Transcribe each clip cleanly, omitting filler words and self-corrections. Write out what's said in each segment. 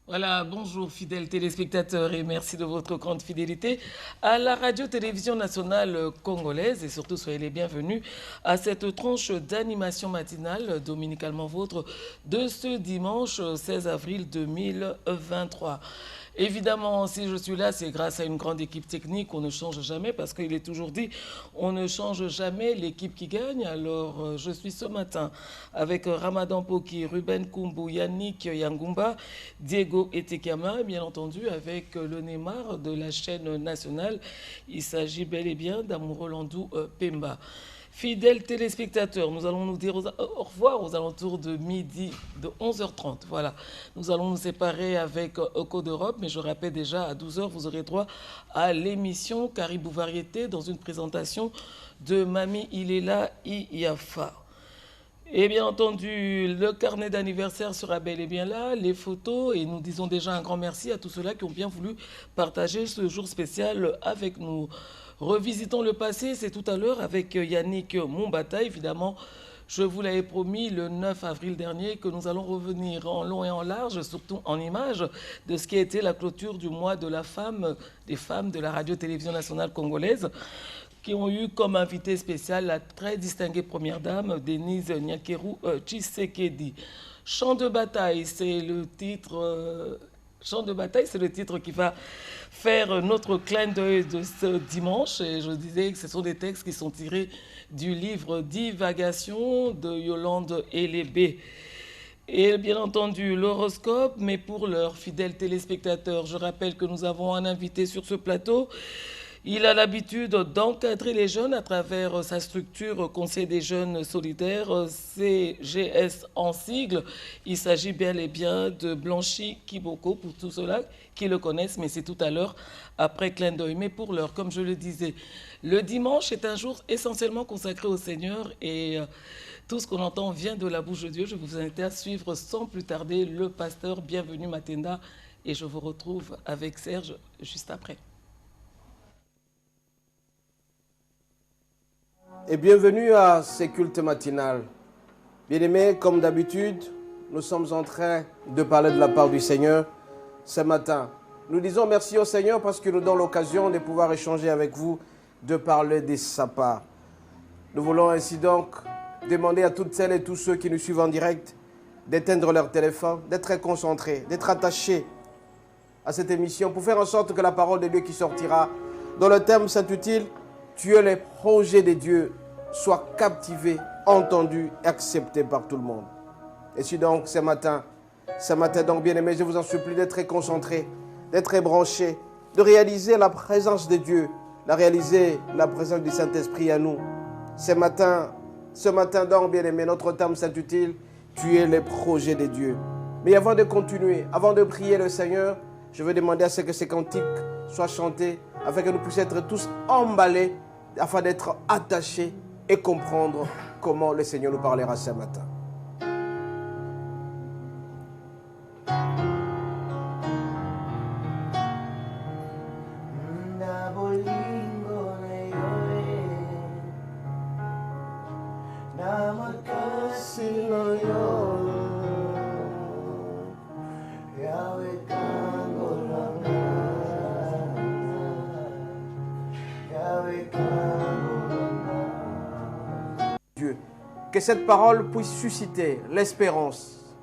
Voilà, bonjour fidèles téléspectateurs et merci de votre grande fidélité à la radio-télévision nationale congolaise et surtout soyez les bienvenus à cette tranche d'animation matinale dominicalement vôtre de ce dimanche 16 avril 2023. Évidemment, si je suis là, c'est grâce à une grande équipe technique. On ne change jamais parce qu'il est toujours dit, on ne change jamais l'équipe qui gagne. Alors, je suis ce matin avec Ramadan Poki, Ruben Kumbu, Yannick Yangumba, Diego Etekama, bien entendu, avec le Neymar de la chaîne nationale. Il s'agit bel et bien d'Amouro Landou Pemba. Fidèles téléspectateurs, nous allons nous dire au revoir aux alentours de midi, de 11h30. Voilà, nous allons nous séparer avec Eco d'Europe, mais je rappelle déjà à 12h, vous aurez droit à l'émission Caribou Variété dans une présentation de Mami Ilela Iafa. Et bien entendu, le carnet d'anniversaire sera bel et bien là, les photos, et nous disons déjà un grand merci à tous ceux-là qui ont bien voulu partager ce jour spécial avec nous. Revisitons le passé, c'est tout à l'heure avec Yannick Mombata, évidemment. Je vous l'avais promis le 9 avril dernier que nous allons revenir en long et en large, surtout en images, de ce qui a été la clôture du mois de la femme, des femmes de la radio-télévision nationale congolaise, qui ont eu comme invité spécial la très distinguée première dame, Denise Nyakeru Tshisekedi. Chant de bataille, c'est le titre. Chant de bataille, c'est le titre qui va faire notre clin d'œil de ce dimanche. Et je disais que ce sont des textes qui sont tirés du livre Divagation de Yolande Elébé. Et bien entendu, l'horoscope, mais pour leurs fidèles téléspectateurs, je rappelle que nous avons un invité sur ce plateau. Il a l'habitude d'encadrer les jeunes à travers sa structure Conseil des jeunes solidaires, CGS en sigle. Il s'agit bien et bien de Blanchi Kiboko, pour tous ceux-là qui le connaissent, mais c'est tout à l'heure, après clin d'œil. Mais pour l'heure, comme je le disais, le dimanche est un jour essentiellement consacré au Seigneur et tout ce qu'on entend vient de la bouche de Dieu. Je vous invite à suivre sans plus tarder le pasteur Bienvenue Matenda et je vous retrouve avec Serge juste après. Et bienvenue à ces cultes matinales. Bien-aimés, comme d'habitude, nous sommes en train de parler de la part du Seigneur ce matin. Nous disons merci au Seigneur parce qu'il nous donne l'occasion de pouvoir échanger avec vous, de parler de sa part. Nous voulons ainsi donc demander à toutes celles et tous ceux qui nous suivent en direct d'éteindre leur téléphone, d'être très concentrés, d'être attachés à cette émission pour faire en sorte que la parole de Dieu qui sortira, dont le thème s'intitule « Tu es les projets de Dieu », soit captivé, entendu, accepté par tout le monde. Et si donc ce matin donc bien aimé, je vous en supplie d'être très concentrés, d'être très branchés, de réaliser la présence de Dieu, de réaliser la présence du Saint-Esprit à nous. Ce matin donc bien aimé, notre thème s'intitule « Tu es les projets de Dieu ». Mais avant de continuer, avant de prier le Seigneur, je veux demander à ce que ces cantiques soient chantés afin que nous puissions être tous emballés, afin d'être attachés et comprendre comment le Seigneur nous parlera ce matin. Dieu, que cette parole puisse susciter l'espérance,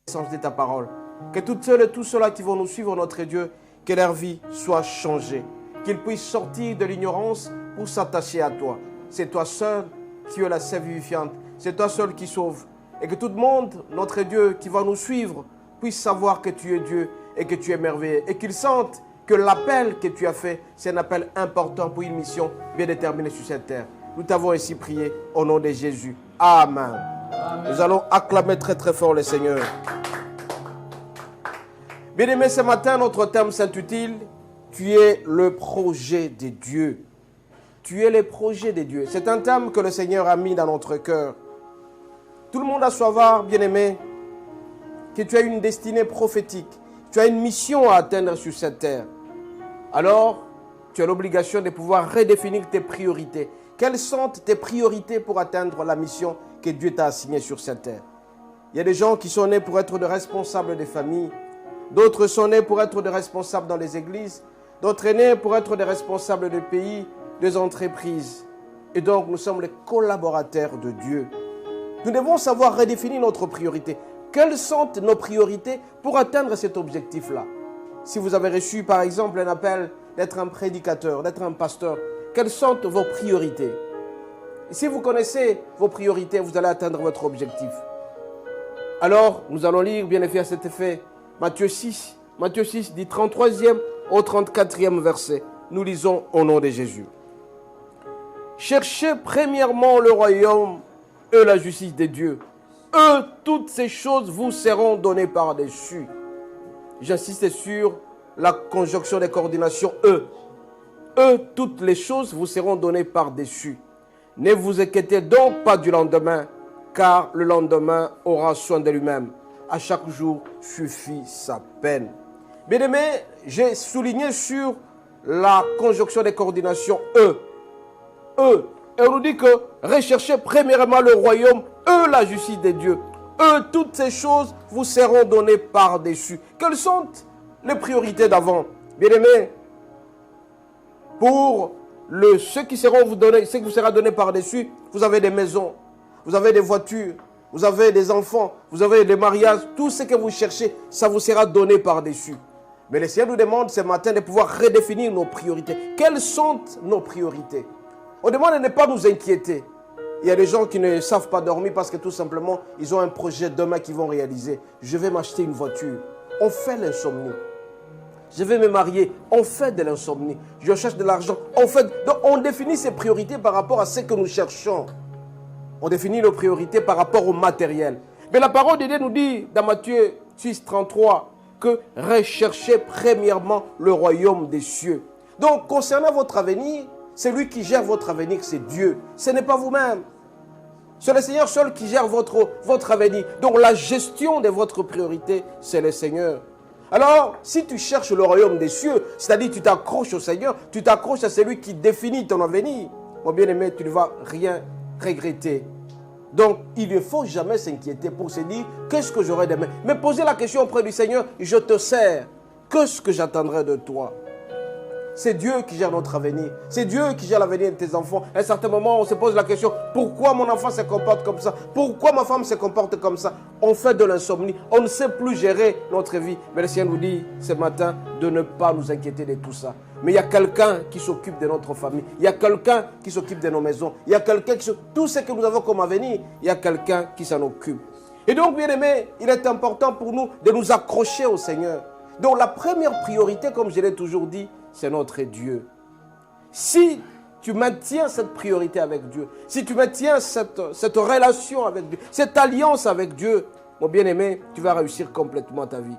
l'essence de ta parole. Que toutes celles et tous ceux-là qui vont nous suivre, notre Dieu, que leur vie soit changée. Qu'ils puissent sortir de l'ignorance pour s'attacher à toi. C'est toi seul qui es la sève vivifiante. C'est toi seul qui sauve. Et que tout le monde, notre Dieu, qui va nous suivre, puisse savoir que tu es Dieu et que tu es merveilleux. Et qu'ils sentent que l'appel que tu as fait, c'est un appel important pour une mission bien déterminée sur cette terre. Nous t'avons ainsi prié au nom de Jésus. Amen. Amen. Nous allons acclamer très très fort le Seigneur. Bien-aimés, ce matin, notre thème s'intitule « Tu es le projet de Dieu ». Tu es le projet de Dieu. C'est un thème que le Seigneur a mis dans notre cœur. Tout le monde a savoir, bien-aimé, que tu as une destinée prophétique. Tu as une mission à atteindre sur cette terre. Alors, tu as l'obligation de pouvoir redéfinir tes priorités. Quelles sont tes priorités pour atteindre la mission que Dieu t'a assignée sur cette terre? Il y a des gens qui sont nés pour être des responsables des familles. D'autres sont nés pour être des responsables dans les églises. D'autres sont nés pour être des responsables des pays, des entreprises. Et donc, nous sommes les collaborateurs de Dieu. Nous devons savoir redéfinir notre priorité. Quelles sont nos priorités pour atteindre cet objectif-là? Si vous avez reçu, par exemple, un appel d'être un prédicateur, d'être un pasteur, quelles sont vos priorités? Et si vous connaissez vos priorités, vous allez atteindre votre objectif. Alors, nous allons lire, bien effet, à cet effet, Matthieu 6. Matthieu 6 dit 33e au 34e verset. Nous lisons au nom de Jésus. Cherchez premièrement le royaume et la justice de Dieu. Eux, toutes ces choses vous seront données par-dessus. J'insiste sur la conjonction des coordinations eux. Eux, toutes les choses vous seront données par-dessus. Ne vous inquiétez donc pas du lendemain, car le lendemain aura soin de lui-même. À chaque jour suffit sa peine. Bien aimé, j'ai souligné sur la conjonction des coordinations eux. Eux. Et on nous dit que recherchez premièrement le royaume, eux la justice de Dieu. Eux, toutes ces choses vous seront données par-dessus. Quelles sont les priorités d'avant? Bien aimé, pour ceux qui seront vous donner, ce qui vous sera donné par-dessus, vous avez des maisons, vous avez des voitures, vous avez des enfants, vous avez des mariages, tout ce que vous cherchez, ça vous sera donné par-dessus. Mais le Seigneur nous demande ce matin de pouvoir redéfinir nos priorités. Quelles sont nos priorités? On demande de ne pas nous inquiéter. Il y a des gens qui ne savent pas dormir parce que tout simplement, ils ont un projet demain qu'ils vont réaliser. Je vais m'acheter une voiture. On fait l'insomnie. Je vais me marier. On fait de l'insomnie. Je cherche de l'argent. Donc on définit ses priorités par rapport à ce que nous cherchons. On définit nos priorités par rapport au matériel. Mais la parole de Dieu nous dit dans Matthieu 6, 33 que recherchez premièrement le royaume des cieux. Donc concernant votre avenir, celui qui gère votre avenir, c'est Dieu. Ce n'est pas vous-même. C'est le Seigneur seul qui gère votre avenir. Donc la gestion de votre priorité, c'est le Seigneur. Alors, si tu cherches le royaume des cieux, c'est-à-dire tu t'accroches au Seigneur, tu t'accroches à celui qui définit ton avenir, mon bien-aimé, tu ne vas rien regretter. Donc, il ne faut jamais s'inquiéter pour se dire, qu'est-ce que j'aurai demain? Mais poser la question auprès du Seigneur, je te sers. Qu'est-ce que j'attendrai de toi? C'est Dieu qui gère notre avenir. C'est Dieu qui gère l'avenir de tes enfants. À un certain moment, on se pose la question, pourquoi mon enfant se comporte comme ça? Pourquoi ma femme se comporte comme ça? On fait de l'insomnie. On ne sait plus gérer notre vie. Mais le Seigneur nous dit ce matin de ne pas nous inquiéter de tout ça. Mais il y a quelqu'un qui s'occupe de notre famille. Il y a quelqu'un qui s'occupe de nos maisons. Il y a quelqu'un qui s'occupe de tout ce que nous avons comme avenir. Il y a quelqu'un qui s'en occupe. Et donc, bien aimé, il est important pour nous de nous accrocher au Seigneur. Donc, la première priorité, comme je l'ai toujours dit, c'est notre Dieu. Si tu maintiens cette priorité avec Dieu, si tu maintiens cette relation avec Dieu, cette alliance avec Dieu, mon bien-aimé, tu vas réussir complètement ta vie.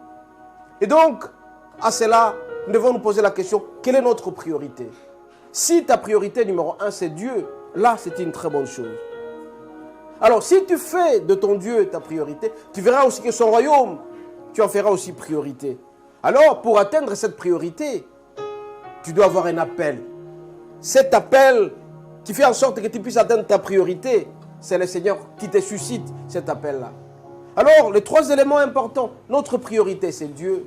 Et donc, à cela, nous devons nous poser la question, quelle est notre priorité? Si ta priorité numéro 1, c'est Dieu, là, c'est une très bonne chose. Alors, si tu fais de ton Dieu ta priorité, tu verras aussi que son royaume, tu en feras aussi priorité. Alors, pour atteindre cette priorité, tu dois avoir un appel. Cet appel qui fait en sorte que tu puisses atteindre ta priorité, c'est le Seigneur qui te suscite cet appel-là. Alors, les trois éléments importants, notre priorité, c'est Dieu.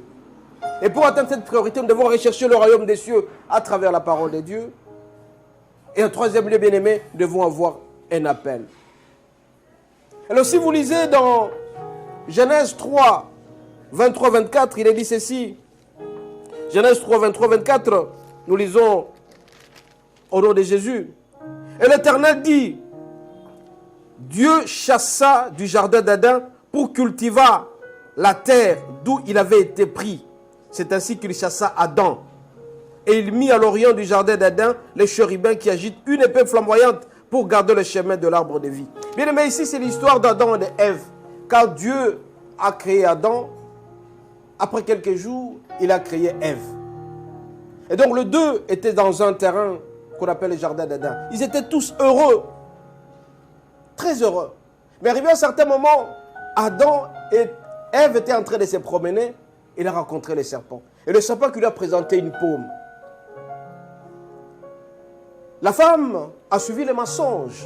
Et pour atteindre cette priorité, nous devons rechercher le royaume des cieux à travers la parole de Dieu. Et en troisième lieu, bien-aimé, nous devons avoir un appel. Alors, si vous lisez dans Genèse 3, 23-24, il est dit ceci. Genèse 3, 23-24, nous lisons au nom de Jésus. Et l'Éternel dit, Dieu chassa du jardin d'Adam pour cultiver la terre d'où il avait été pris. C'est ainsi qu'il chassa Adam. Et il mit à l'orient du jardin d'Adam les chérubins qui agitent une épée flamboyante pour garder le chemin de l'arbre de vie. Bien aimé, ici c'est l'histoire d'Adam et d'Ève. Quand Dieu a créé Adam, après quelques jours, il a créé Ève. Et donc les deux étaient dans un terrain qu'on appelle le jardin d'Adam. Ils étaient tous heureux, très heureux. Mais arrivé à un certain moment, Adam et Ève étaient en train de se promener. Il a rencontré le serpent. Et le serpent qui lui a présenté une pomme. La femme a suivi le mensonge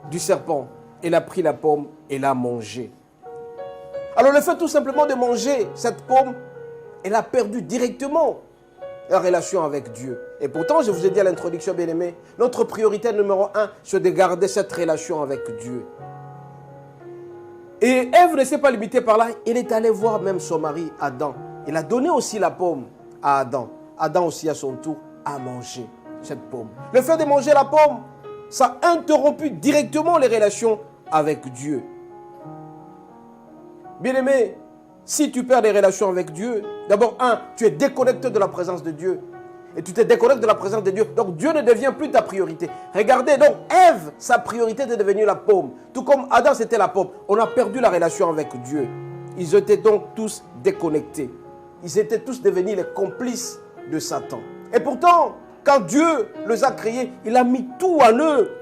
du serpent. Elle a pris la pomme et l'a mangée. Alors le fait tout simplement de manger cette pomme, elle a perdu directement la relation avec Dieu. Et pourtant, je vous ai dit à l'introduction, bien-aimés, notre priorité numéro 1, c'est de garder cette relation avec Dieu. Et Ève ne s'est pas limitée par là. Il est allé voir même son mari, Adam. Il a donné aussi la pomme à Adam. Adam aussi, à son tour, a mangé cette pomme. Le fait de manger la pomme, ça a interrompu directement les relations avec Dieu. Bien-aimé, si tu perds des relations avec Dieu, d'abord, tu es déconnecté de la présence de Dieu. Et tu te déconnectes de la présence de Dieu. Donc Dieu ne devient plus ta priorité. Regardez, donc Ève, sa priorité était devenue la pomme. Tout comme Adam, c'était la pomme. On a perdu la relation avec Dieu. Ils étaient donc tous déconnectés. Ils étaient tous devenus les complices de Satan. Et pourtant, quand Dieu les a créés, il a mis tout en eux.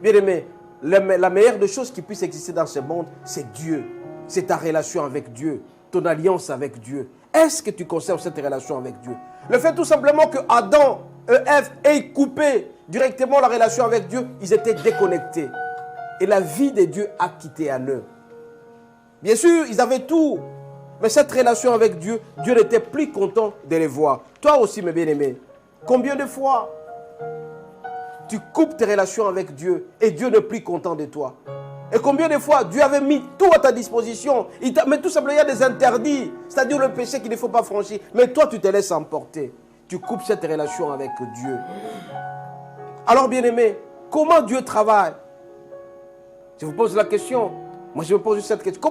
Bien-aimé, la meilleure des choses qui puisse exister dans ce monde, c'est Dieu. C'est ta relation avec Dieu, ton alliance avec Dieu. Est-ce que tu conserves cette relation avec Dieu? Le fait tout simplement que Adam et Ève aient coupé directement la relation avec Dieu, ils étaient déconnectés. Et la vie de Dieu a quitté en eux. Bien sûr, ils avaient tout. Mais cette relation avec Dieu, Dieu n'était plus content de les voir. Toi aussi, mes bien-aimés, combien de fois tu coupes tes relations avec Dieu et Dieu n'est plus content de toi? Et combien de fois Dieu avait mis tout à ta disposition, mais tout simplement il y a des interdits, c'est-à-dire le péché qu'il ne faut pas franchir. Mais toi tu te laisses emporter. Tu coupes cette relation avec Dieu. Alors bien-aimé, comment Dieu travaille? Je vous pose la question. Moi je me pose cette question.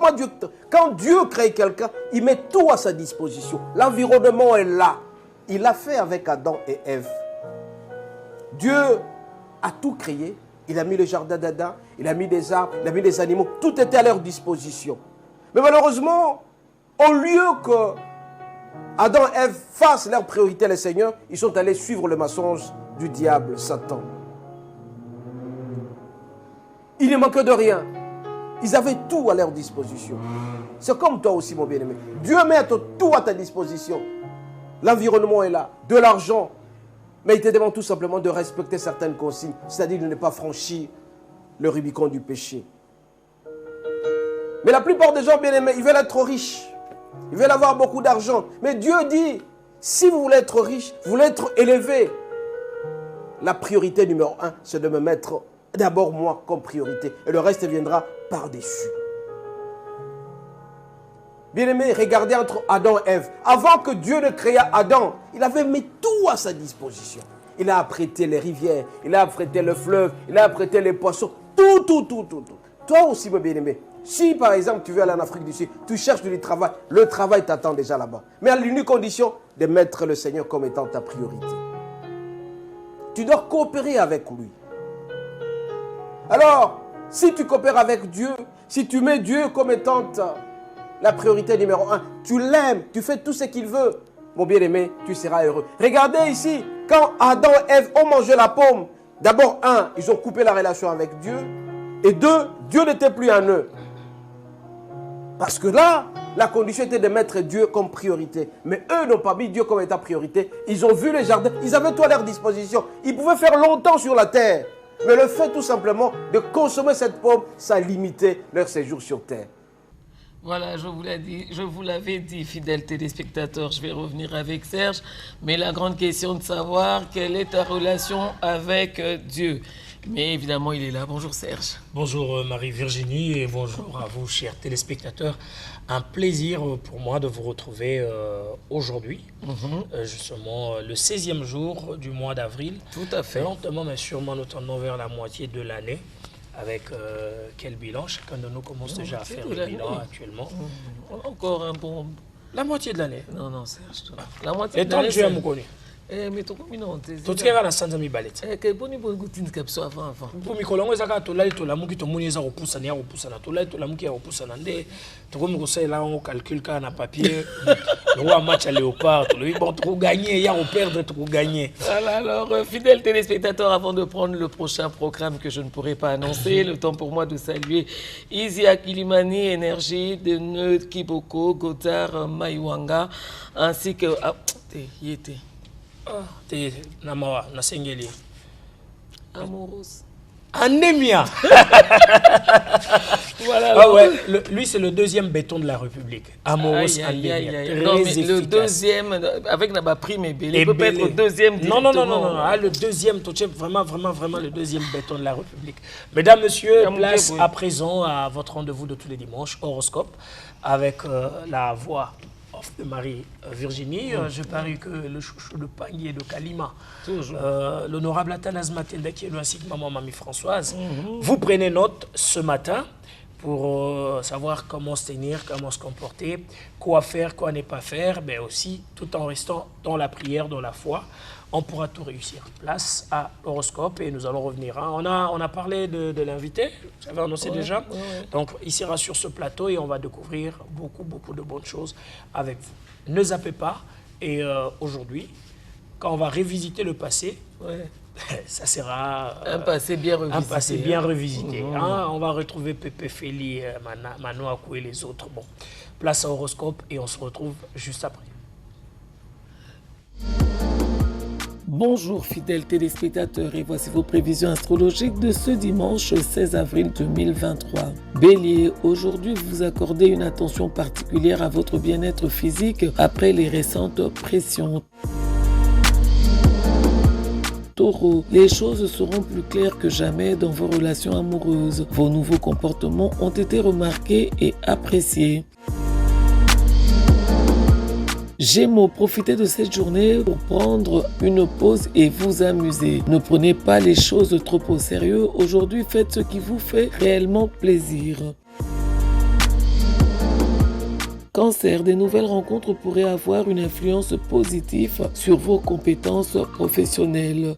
Quand Dieu crée quelqu'un, il met tout à sa disposition. L'environnement est là. Il l'a fait avec Adam et Ève. Dieu a tout créé. Il a mis le jardin d'Adam, il a mis des arbres, il a mis des animaux. Tout était à leur disposition. Mais malheureusement, au lieu que Adam et Ève fassent leur priorité, les seigneurs, ils sont allés suivre le mensonge du diable, Satan. Il ne manquait de rien. Ils avaient tout à leur disposition. C'est comme toi aussi, mon bien-aimé. Dieu met tout à ta disposition. L'environnement est là, de l'argent. Mais il te demande tout simplement de respecter certaines consignes, c'est-à-dire de ne pas franchir le Rubicon du péché. Mais la plupart des gens, bien-aimés, ils veulent être riches. Ils veulent avoir beaucoup d'argent. Mais Dieu dit, si vous voulez être riche, vous voulez être élevé, la priorité numéro 1, c'est de me mettre d'abord moi comme priorité. Et le reste viendra par-dessus. Bien-aimés, regardez entre Adam et Ève. Avant que Dieu ne créât Adam, il avait mis tout à sa disposition. Il a apprêté les rivières, il a apprêté le fleuve, il a apprêté les poissons. Tout. Toi aussi, mon bien-aimé, si par exemple tu veux aller en Afrique du Sud, tu cherches du travail, le travail t'attend déjà là-bas. Mais à l'unique condition de mettre le Seigneur comme étant ta priorité. Tu dois coopérer avec lui. Alors, si tu coopères avec Dieu, si tu mets Dieu comme étant la priorité numéro 1, tu l'aimes, tu fais tout ce qu'il veut, mon bien-aimé, tu seras heureux. Regardez ici, quand Adam et Ève ont mangé la pomme, d'abord, ils ont coupé la relation avec Dieu, et 2, Dieu n'était plus en eux. Parce que là, la condition était de mettre Dieu comme priorité. Mais eux n'ont pas mis Dieu comme étant priorité. Ils ont vu les jardins, ils avaient tout à leur disposition. Ils pouvaient faire longtemps sur la terre. Mais le fait tout simplement de consommer cette pomme, ça limitait leur séjour sur terre. Voilà, je vous l'avais dit, fidèles téléspectateurs, je vais revenir avec Serge. Mais la grande question de savoir quelle est ta relation avec Dieu. Mais évidemment, il est là. Bonjour Serge. Bonjour Marie-Virginie et bonjour à vous, chers téléspectateurs. Un plaisir pour moi de vous retrouver aujourd'hui, justement le 16e jour du mois d'avril. Tout à fait. Lentement mais sûrement, nous tendons vers la moitié de l'année. Avec quel bilan? Chacun de nous commence déjà à faire le bilan actuellement. Encore un bon... La moitié de l'année. Non, Serge. La moitié de l'année. Et 30 juin, Moukoni. Mais tu as non. Tu as la sanza mi balette. Que bon ni bon goûter ni capso avant. Pour mi kolongo zaka to lali to la muki to muni za repousser na repousser na to lali to la muki ya repousser na nde to ko mi ko là on calcule ka na papier le match à léopard to le bon to gagner ya on perdre to gagner. Voilà, alors fidèles téléspectateurs, avant de prendre le prochain programme que je ne pourrai pas annoncer, le temps pour moi de saluer Izia Kilimani, Énergie de Neu Kiboko, Godard Maiwanga ainsi que Yété. Te namawa na sengeli amoureuse anemia Voilà, ah ouais, lui, c'est le deuxième béton de la République. Amoros Andemia. Non, mais le deuxième, avec la prime et il peut pas être deuxième directement. Non. Ah, le deuxième, vraiment le deuxième béton de la République. Mesdames, messieurs, place à présent à votre rendez-vous de tous les dimanches, Horoscope, avec la voix de Marie-Virginie. Je parie que le chouchou de Pangui et de Kalima, l'honorable Athanas Matenda, qui est le ainsi que maman Mamie Françoise, vous prenez note ce matin pour savoir comment se tenir, comment se comporter, quoi faire, quoi ne pas faire, mais aussi tout en restant dans la prière, dans la foi. On pourra tout réussir. Place à l'horoscope et nous allons revenir. Hein. On a parlé de l'invité, j'avais annoncé déjà. Donc, il sera sur ce plateau et on va découvrir beaucoup de bonnes choses avec vous. Ne zappez pas. Et aujourd'hui, quand on va revisiter le passé, ça sera un passé bien revisité. Un passé bien revisité. Hein. On va retrouver Pépé Feli, Mano Akou et les autres. Bon, place à l'horoscope et on se retrouve juste après. Bonjour fidèles téléspectateurs et voici vos prévisions astrologiques de ce dimanche 16 avril 2023. Bélier, aujourd'hui vous accordez une attention particulière à votre bien-être physique après les récentes pressions. Taureau, les choses seront plus claires que jamais dans vos relations amoureuses. Vos nouveaux comportements ont été remarqués et appréciés. Gémeaux, profitez de cette journée pour prendre une pause et vous amuser. Ne prenez pas les choses trop au sérieux. Aujourd'hui, faites ce qui vous fait réellement plaisir. Cancer, des nouvelles rencontres pourraient avoir une influence positive sur vos compétences professionnelles.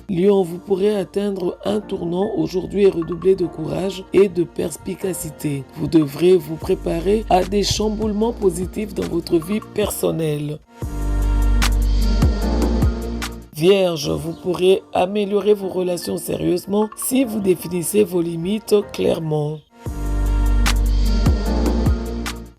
Lion, vous pourrez atteindre un tournant aujourd'hui et redoubler de courage et de perspicacité. Vous devrez vous préparer à des chamboulements positifs dans votre vie personnelle. Vierge, vous pourrez améliorer vos relations sérieusement si vous définissez vos limites clairement.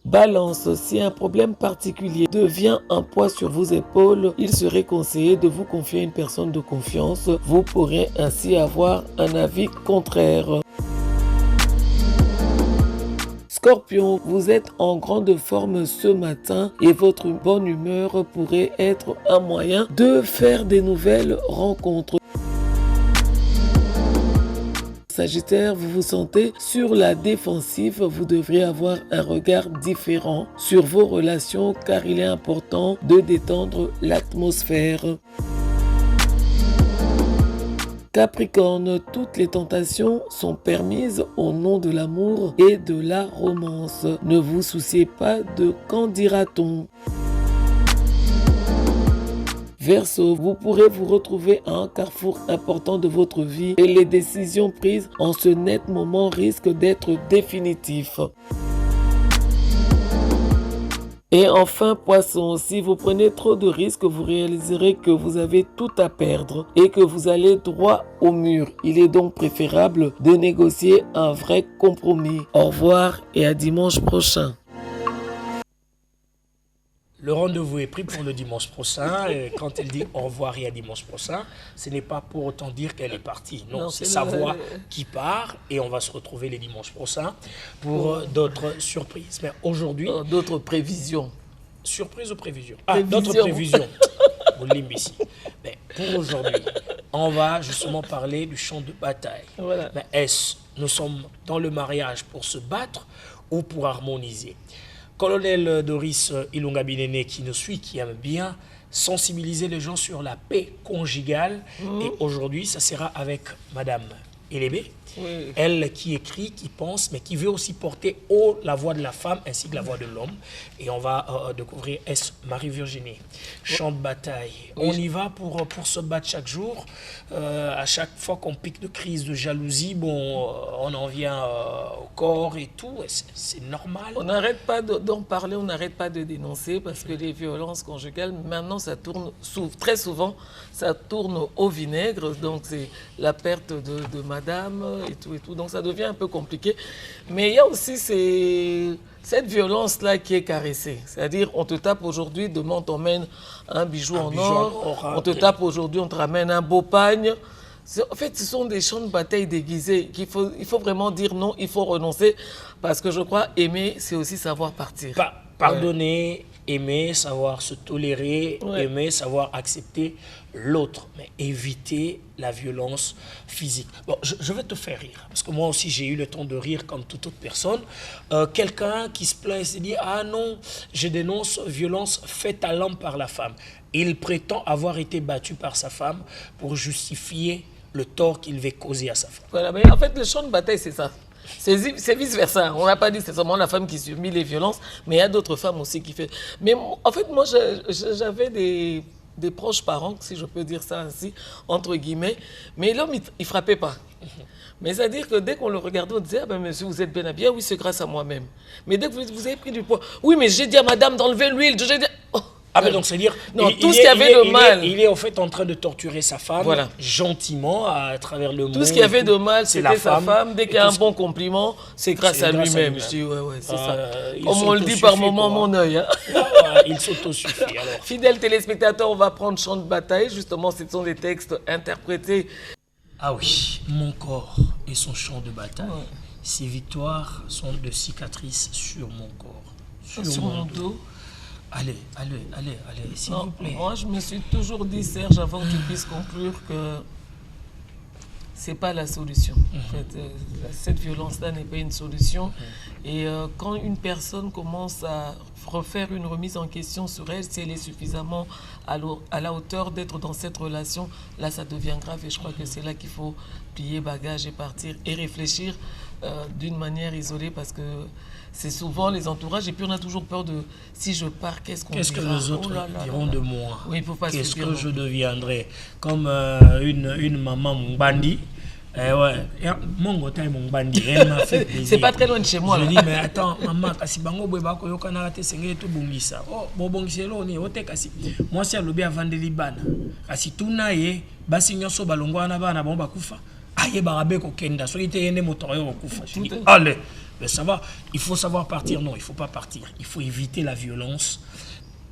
Balance, si un problème particulier devient un poids sur vos épaules, il serait conseillé de vous confier à une personne de confiance. Vous pourrez ainsi avoir un avis contraire. Scorpion, vous êtes en grande forme ce matin et votre bonne humeur pourrait être un moyen de faire des nouvelles rencontres. Sagittaire, vous vous sentez sur la défensive, vous devriez avoir un regard différent sur vos relations car il est important de détendre l'atmosphère. Capricorne, toutes les tentations sont permises au nom de l'amour et de la romance. Ne vous souciez pas de qu'en dira-t-on. Verseau, vous pourrez vous retrouver à un carrefour important de votre vie et les décisions prises en ce net moment risquent d'être définitives. Et enfin, Poisson, si vous prenez trop de risques, vous réaliserez que vous avez tout à perdre et que vous allez droit au mur. Il est donc préférable de négocier un vrai compromis. Au revoir et à dimanche prochain. Le rendez-vous est pris pour le dimanche prochain. Et quand elle dit au revoir et à dimanche prochain, ce n'est pas pour autant dire qu'elle est partie. Non, c'est sa voix qui part et on va se retrouver les dimanches prochains pour d'autres surprises. Mais aujourd'hui... d'autres prévisions. Surprise ou prévision? Ah, d'autres prévisions. Vous l'aimez ici. Mais pour aujourd'hui, on va justement parler du champ de bataille. Voilà. Mais est-ce nous sommes dans le mariage pour se battre ou pour harmoniser? Colonel Doris Ilunga Binene qui nous suit, qui aime bien sensibiliser les gens sur la paix conjugale. Et aujourd'hui, ça sera avec Madame Elébé. Oui. Elle qui écrit, qui pense, mais qui veut aussi porter haut la voix de la femme ainsi que la voix de l'homme. Et on va découvrir Marie-Virginie, champ de bataille. Oui. On y va pour se battre chaque jour. À chaque fois qu'on pique de crise de jalousie, bon, on en vient au corps et tout. C'est normal. On n'arrête pas d'en parler, on n'arrête pas de dénoncer parce que les violences conjugales, maintenant, ça tourne très souvent, ça tourne au vinaigre. Donc, c'est la perte de madame et tout. Donc, ça devient un peu compliqué. Mais il y a aussi cette violence-là qui est caressée. C'est-à-dire, on te tape aujourd'hui, demain, on t'emmène un bijou en or. On te tape aujourd'hui, on te ramène un beau pagne. En fait, ce sont des champs de bataille déguisés il faut vraiment dire non, il faut renoncer. Parce que je crois aimer, c'est aussi savoir partir. Pardonner, aimer, savoir se tolérer, aimer, savoir accepter l'autre, mais éviter la violence physique. Bon, je vais te faire rire, parce que moi aussi j'ai eu le temps de rire comme toute autre personne. Quelqu'un qui se plaint et se dit « Ah non, je dénonce violence faite à l'homme par la femme ». Il prétend avoir été battu par sa femme pour justifier le tort qu'il veut causer à sa femme. Voilà, mais en fait, le champ de bataille, c'est ça. C'est vice-versa. On n'a pas dit que c'est seulement la femme qui subit les violences, mais il y a d'autres femmes aussi qui font. Mais en fait, moi, j'avais des proches parents, si je peux dire ça ainsi, entre guillemets, mais l'homme, il ne frappait pas. Mais c'est-à-dire que dès qu'on le regardait, on disait « Ah ben monsieur, vous êtes bien habillé. Oui, c'est grâce à moi-même. » Mais dès que vous avez pris du poids, « Oui, mais j'ai dit à madame d'enlever l'huile. » Oh. Ah mais donc c'est-à-dire tout ce qu'il y avait de mal. Il est en fait en train de torturer sa femme gentiment à travers le monde. Tout ce qu'il y avait de mal, c'était sa femme. Dès qu'il y a un bon compliment, c'est grâce à lui-même. Je dis ouais, c'est ça. Comme on le dit par moment, mon œil. Hein. Il s'autosuffit alors. Fidèles téléspectateurs, on va prendre champ de bataille. Justement, ce sont des textes interprétés. Ah oui, mon corps est son champ de bataille. Ses victoires sont de cicatrices sur mon corps, sur mon dos. Allez, s'il vous plaît. Moi, je me suis toujours dit, Serge, avant que tu puisses conclure, que ce n'est pas la solution. En fait, cette violence-là n'est pas une solution. Et quand une personne commence à refaire une remise en question sur elle, si elle est suffisamment à la hauteur d'être dans cette relation, là, ça devient grave. Et je crois que c'est là qu'il faut plier bagage et partir et réfléchir d'une manière isolée, parce que c'est souvent les entourages, et puis on a toujours peur de si je pars, qu'est-ce qu'on dira? Qu'est-ce que les autres diront de moi? Oui, il faut pas qu'est-ce subir, que je deviendrai? Comme une maman Mbandi. Mon Mbandi, elle m'a fait plaisir. C'est pas très loin de chez moi. Je dis, mais attends, maman, kasi bango boy bako yo kana te senge to bongisa. Oh, bo bongiselo ni ote kasi. Moi c'est lobi avandeli bana. Kasi tuna ye basi nyonso balongwa na bana bon bakufa. Aye barabe ko kenda. So ite yene motoyo ko kufa. Allez. Mais ça va, il faut savoir partir. Non, il ne faut pas partir. Il faut éviter la violence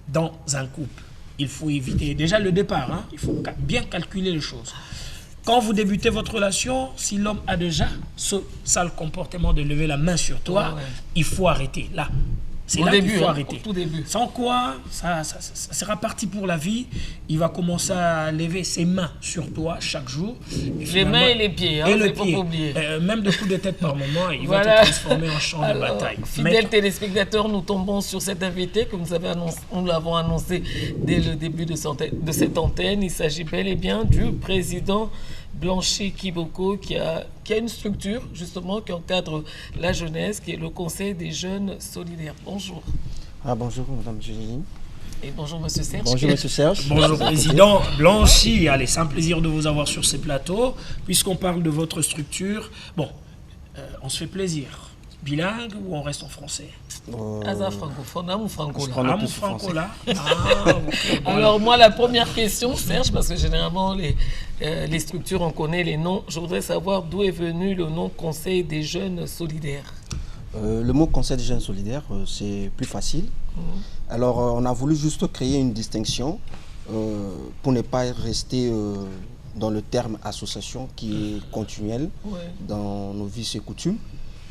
dans un couple. Il faut éviter déjà le départ. Hein, il faut bien calculer les choses. Quand vous débutez votre relation, si l'homme a déjà ce sale comportement de lever la main sur toi, il faut arrêter. Là, c'est là qu'il faut arrêter. Tout début. Sans quoi, ça sera parti pour la vie. Il va commencer à lever ses mains sur toi chaque jour. Les mains et les pieds, hein, il ne faut pas oublier. Même de coups de tête par moment, il va te transformer en champ de bataille. Fidèles téléspectateurs, nous tombons sur cet invité que nous l'avons annoncé dès le début de cette antenne. Il s'agit bel et bien du président Blanchy Kiboko qui a une structure justement qui encadre la jeunesse, qui est le Conseil des jeunes solidaires. Bonjour. Bonjour Madame Julie. Et bonjour Monsieur Serge. Bonjour Monsieur Serge. Bonjour Président Blanchy. Allez, c'est un plaisir de vous avoir sur ces plateaux. Puisqu'on parle de votre structure, bon, on se fait plaisir. Bilingue ou on reste en français? Francophone, ou franco là. Alors moi, la première question, Serge, parce que généralement les structures, on connaît les noms. Je voudrais savoir d'où est venu le nom Conseil des jeunes solidaires. Le mot Conseil des jeunes solidaires, c'est plus facile. Alors, on a voulu juste créer une distinction pour ne pas rester dans le terme association qui est continuel dans nos vices et coutumes.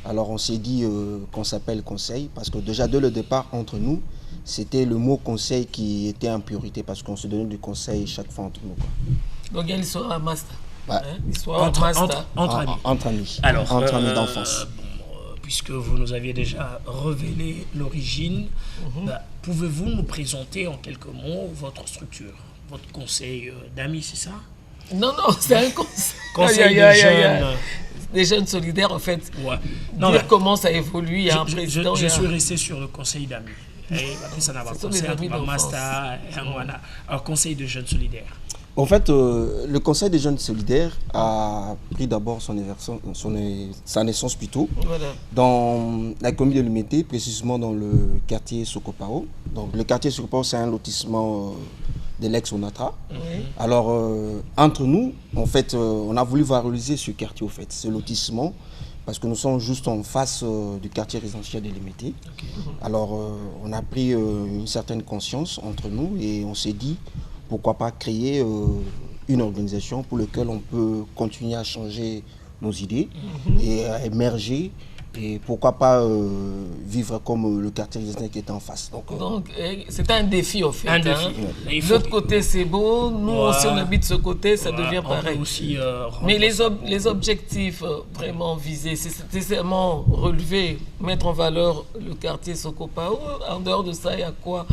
Alors on s'est dit qu'on s'appelle conseil parce que déjà dès le départ entre nous, c'était le mot conseil qui était en priorité parce qu'on se donnait du conseil chaque fois entre nous. Donc il y a l'histoire master. Entre amis. Alors, entre amis d'enfance. Puisque vous nous aviez déjà révélé l'origine, pouvez-vous nous présenter en quelques mots votre structure, votre conseil d'amis, c'est ça? Non, c'est un conseil des jeunes. Des jeunes solidaires, en fait. Non, dire comment ça évolue, il y a un président. Je suis resté sur le conseil d'amis. Alors, conseil de jeunes solidaires. En fait, le Conseil des jeunes solidaires a pris d'abord sa naissance plutôt dans la commune de Limité, précisément dans le quartier Sokopao. Donc le quartier Sokopao, c'est un lotissement de l'ex-Onatra. Alors, entre nous, en fait, on a voulu valoriser ce quartier, au fait, ce lotissement, parce que nous sommes juste en face du quartier résidentiel de Limité. Alors, on a pris une certaine conscience entre nous et on s'est dit, pourquoi pas créer une organisation pour laquelle on peut continuer à changer nos idées et à émerger. Et pourquoi pas vivre comme le quartier résidentiel qui est en face. Donc c'est un défi, en fait. Un défi. De l'autre côté, c'est beau. Nous aussi, on habite ce côté, ça devient pareil. Aussi, mais les objectifs vraiment visés, c'est seulement relever, mettre en valeur le quartier Sokopao. En dehors de ça, il y a quoi?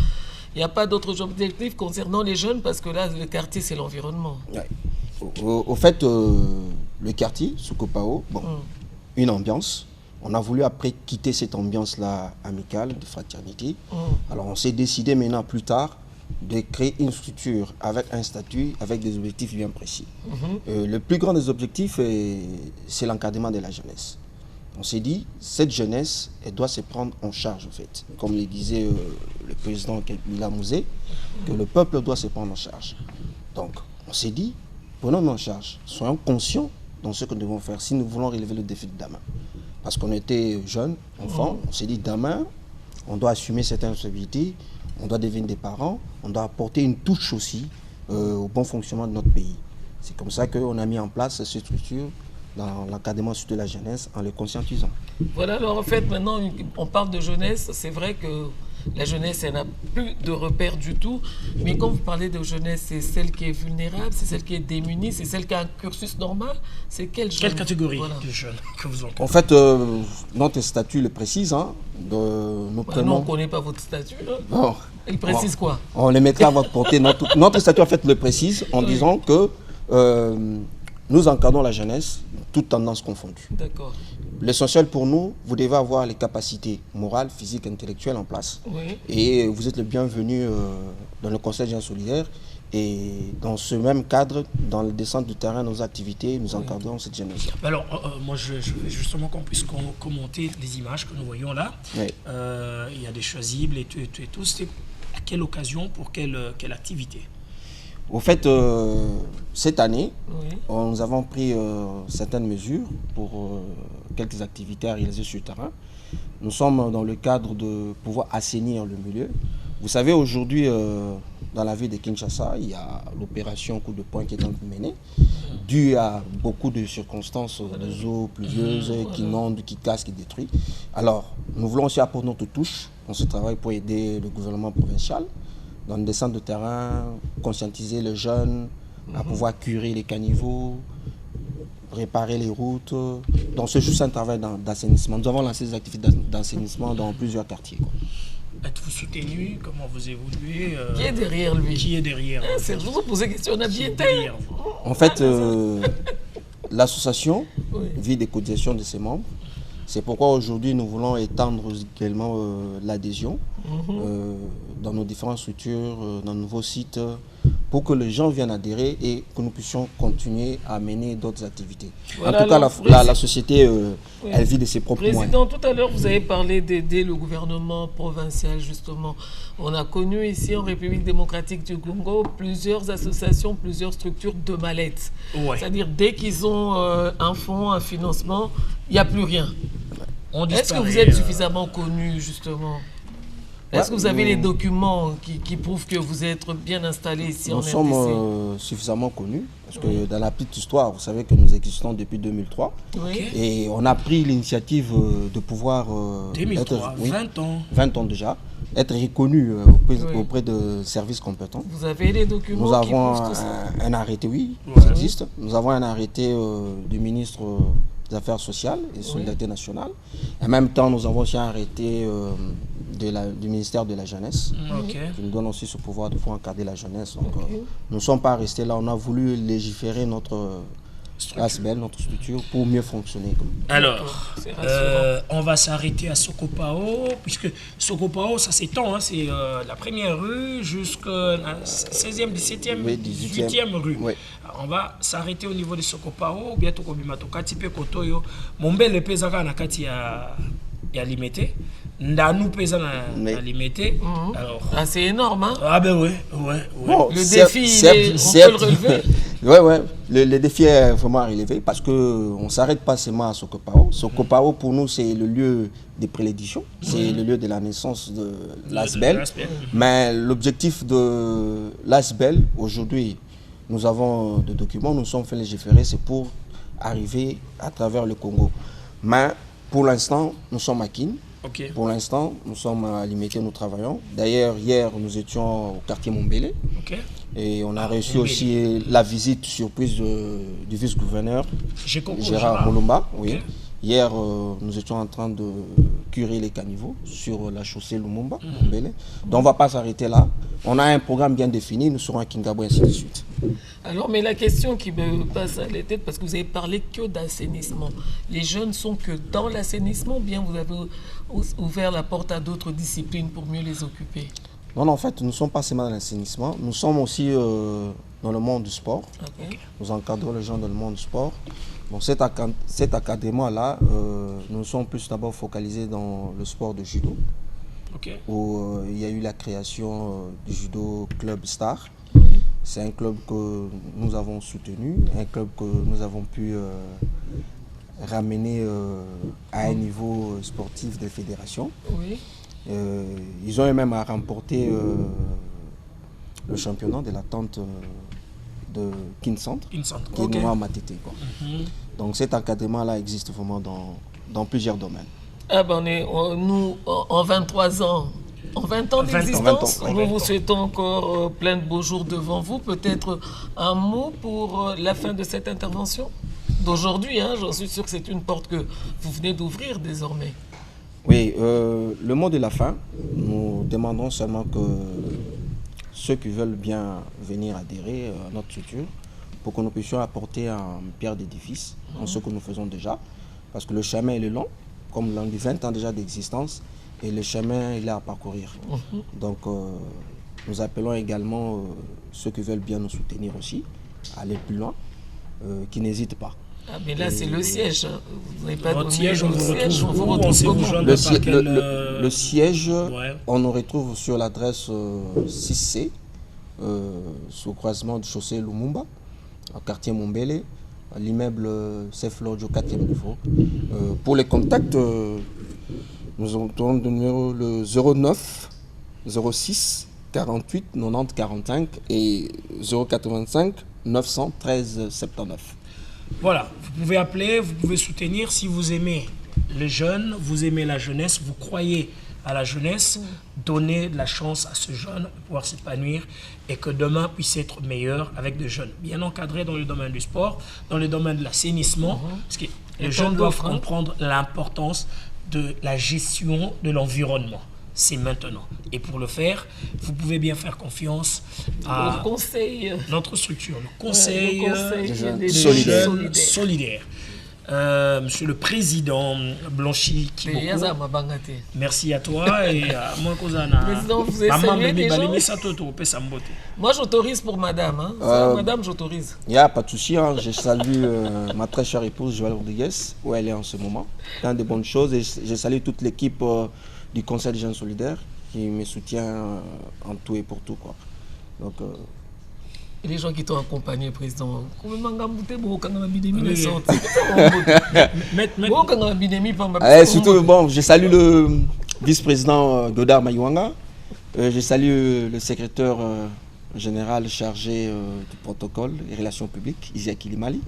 Il n'y a pas d'autres objectifs concernant les jeunes, parce que là, le quartier, c'est l'environnement. Ouais. Au fait, le quartier Sokopao, une ambiance. On a voulu après quitter cette ambiance-là amicale, de fraternité. Alors on s'est décidé maintenant plus tard de créer une structure avec un statut, avec des objectifs bien précis. Le plus grand des objectifs, c'est l'encadrement de la jeunesse. On s'est dit, cette jeunesse, elle doit se prendre en charge en fait. Comme le disait le président Kabila Mouzé, que le peuple doit se prendre en charge. Donc on s'est dit, prenons-nous en charge, soyons conscients dans ce que nous devons faire si nous voulons relever le défi de demain. Parce qu'on était jeunes, enfants, on s'est dit demain, on doit assumer certaines responsabilités, on doit devenir des parents, on doit apporter une touche aussi au bon fonctionnement de notre pays. C'est comme ça qu'on a mis en place cette structure dans l'encadrement de la jeunesse en les conscientisant. Voilà, alors en fait, maintenant, on parle de jeunesse, c'est vrai que la jeunesse, elle n'a plus de repères du tout. Mais quand vous parlez de jeunesse, c'est celle qui est vulnérable, c'est celle qui est démunie, c'est celle qui a un cursus normal. C'est quelle jeune? Quelle catégorie de jeunes que vous entendez? En fait, notre statut le précise. Nous prenons... Nous, on ne connaît pas votre statut. Bon. Il précise quoi? On les mettra à votre portée. Notre statut, en fait, le précise en disant que nous encadrons la jeunesse, toutes tendances confondues. D'accord. L'essentiel pour nous, vous devez avoir les capacités morales, physiques, intellectuelles en place. Oui. Et vous êtes le bienvenu dans le Conseil des jeunes solidaires. Et dans ce même cadre, dans le descente du terrain, nos activités, nous encadrons cette jeunesse. Alors, moi, je veux justement qu'on puisse commenter les images que nous voyons là. Oui. Il y a des chasubles et tout. C'était à quelle occasion, pour quelle activité? Au fait, cette année, Oui. nous avons pris certaines mesures pour quelques activités à réaliser sur le terrain. Nous sommes dans le cadre de pouvoir assainir le milieu. Vous savez, aujourd'hui, dans la ville de Kinshasa, il y a l'opération coup de poing qui est en train de mener, due à beaucoup de circonstances de eaux pluvieuses qui inondent, qui cassent, qui détruisent. Alors, nous voulons aussi apporter notre touche dans ce travail pour aider le gouvernement provincial dans le descente de terrain, conscientiser les jeunes à pouvoir curer les caniveaux, réparer les routes. Donc c'est juste un travail d'assainissement. Nous avons lancé des activités d'assainissement dans plusieurs quartiers. Êtes-vous soutenu? Comment vous évoluez? Qui est derrière lui? Qui est derrière? C'est je vous poser question, on a bien derrière. En fait, l'association vit des cotisations de ses membres. C'est pourquoi aujourd'hui nous voulons étendre également l'adhésion dans nos différentes structures, dans nos nouveaux sites, pour que les gens viennent adhérer et que nous puissions continuer à mener d'autres activités. Voilà, en tout cas, la société, elle vit de ses propres moyens. Président, tout à l'heure, vous avez parlé d'aider le gouvernement provincial, justement. On a connu ici, en République démocratique du Congo, plusieurs associations, plusieurs structures de mallettes. Ouais. C'est-à-dire, dès qu'ils ont un fonds, un financement, il n'y a plus rien. Est-ce que vous êtes suffisamment connu, justement? Est-ce que vous avez les documents qui prouvent que vous êtes bien installé ici en RDC? Nous sommes suffisamment connus, parce que dans la petite histoire, vous savez que nous existons depuis 2003. Oui. Et on a pris l'initiative de pouvoir 2003, 20 ans. 20 ans déjà, être reconnu auprès de services compétents. Vous avez les documents? Nous avons un arrêté, oui, ça existe. Nous avons un arrêté du ministre des Affaires sociales et Solidarité nationale. En même temps, nous avons aussi un arrêté du ministère de la Jeunesse, qui nous donne aussi ce pouvoir de pouvoir encadrer la jeunesse. Donc, nous ne sommes pas restés là, on a voulu légiférer notre ASBL, notre structure, pour mieux fonctionner. Alors, on va s'arrêter à Sokopao, puisque Sokopao, ça s'étend, hein, c'est la première rue jusqu'à la 16e, 17e, 18e rue. Oui. On va s'arrêter au niveau de Sokopao, bientôt Kobimato, Katipe Kotoyo, Mombele Pezaka na Kati ya Limete, Ndanou Peza na Limete. Alors, c'est énorme, hein? Ah ben ouais. Bon, le défi, on peut le relever. Ouais. Le défi est vraiment relevé parce qu'on ne s'arrête pas seulement à Sokopao. Sokopao, pour nous, c'est le lieu de prédilection, c'est le lieu de la naissance de l'ASBEL. Mais l'objectif de l'ASBEL, aujourd'hui, nous avons des documents, nous sommes fait légiférer, c'est pour arriver à travers le Congo. Mais pour l'instant, nous sommes à Kin. Ok. Pour l'instant, nous sommes à Limité, nous travaillons. D'ailleurs, hier, nous étions au quartier Mombele. Ok. Et on a reçu aussi la visite surprise du vice-gouverneur Gérard Molomba. Oui. Okay. Hier, nous étions en train de curer les caniveaux sur la chaussée Lumumba. Mombele. Donc on ne va pas s'arrêter là. On a un programme bien défini, nous serons à Kingabo et ainsi de suite. Alors, mais la question qui me passe à la tête, parce que vous avez parlé que d'assainissement. Les jeunes sont que dans l'assainissement, ou bien vous avez ouvert la porte à d'autres disciplines pour mieux les occuper? Non, en fait, nous ne sommes pas seulement dans l'assainissement, nous sommes aussi dans le monde du sport. Okay. Nous encadrons les gens dans le monde du sport. Donc cet académie-là, nous sommes plus d'abord focalisés dans le sport de judo, okay. Où il y a eu la création du judo club Star. C'est un club que nous avons soutenu, un club que nous avons pu ramener à un niveau sportif des fédérations. Oui. Ils ont eux-mêmes remporté le championnat de la tente de Kincentre, qui est okay. Noir Matete. Donc cet encadrement-là existe vraiment dans plusieurs domaines. Ah ben nous, en 23 ans, en 20 ans d'existence, nous vous souhaitons encore plein de beaux jours devant vous. Peut-être un mot pour la fin de cette intervention d'aujourd'hui. Hein, j'en suis sûr que c'est une porte que vous venez d'ouvrir désormais. Oui, le mot de la fin, nous demandons seulement que ceux qui veulent bien venir adhérer à notre structure pour que nous puissions apporter un pierre d'édifice en ce que nous faisons déjà. Parce que le chemin il est long, comme l'on dit 20 ans déjà d'existence, et le chemin il est à parcourir. Donc nous appelons également ceux qui veulent bien nous soutenir aussi, à aller plus loin, qui n'hésitent pas. Ah mais là c'est le siège. Vous n'avez pas de siège, on vous retrouve. Le siège, ouais. On nous retrouve sur l'adresse 6C, sous croisement de chaussée Lumumba, au quartier Mombele, l'immeuble Ceflordio 4e niveau. Pour les contacts, nous avons le numéro le 09 06 48 90 45 et 085 913 79. Voilà, vous pouvez appeler, vous pouvez soutenir si vous aimez les jeunes, vous aimez la jeunesse, vous croyez à la jeunesse, donnez de la chance à ce jeune de pouvoir s'épanouir et que demain puisse être meilleur avec des jeunes bien encadrés dans le domaine du sport, dans le domaine de l'assainissement, parce que les jeunes doivent comprendre l'importance de la gestion de l'environnement. C'est maintenant. Et pour le faire, vous pouvez bien faire confiance à notre structure, le conseil des jeunes solidaires. Monsieur le président Blanchi Kiboko, merci à toi et à moi Président, vous êtes salué les gens. Moi j'autorise pour madame, hein. Madame j'autorise. Il n'y a pas de souci, hein. Je salue ma très chère épouse Joël Rodriguez, où elle est en ce moment. Plein de bonnes choses et je salue toute l'équipe du Conseil des jeunes solidaires qui me soutient en tout et pour tout, quoi. Donc et les gens qui t'ont accompagné, président, surtout, bon, je salue le vice-président Godard Mayuanga, je salue le secrétaire général chargé du protocole et relations publiques, Isiaki Limali,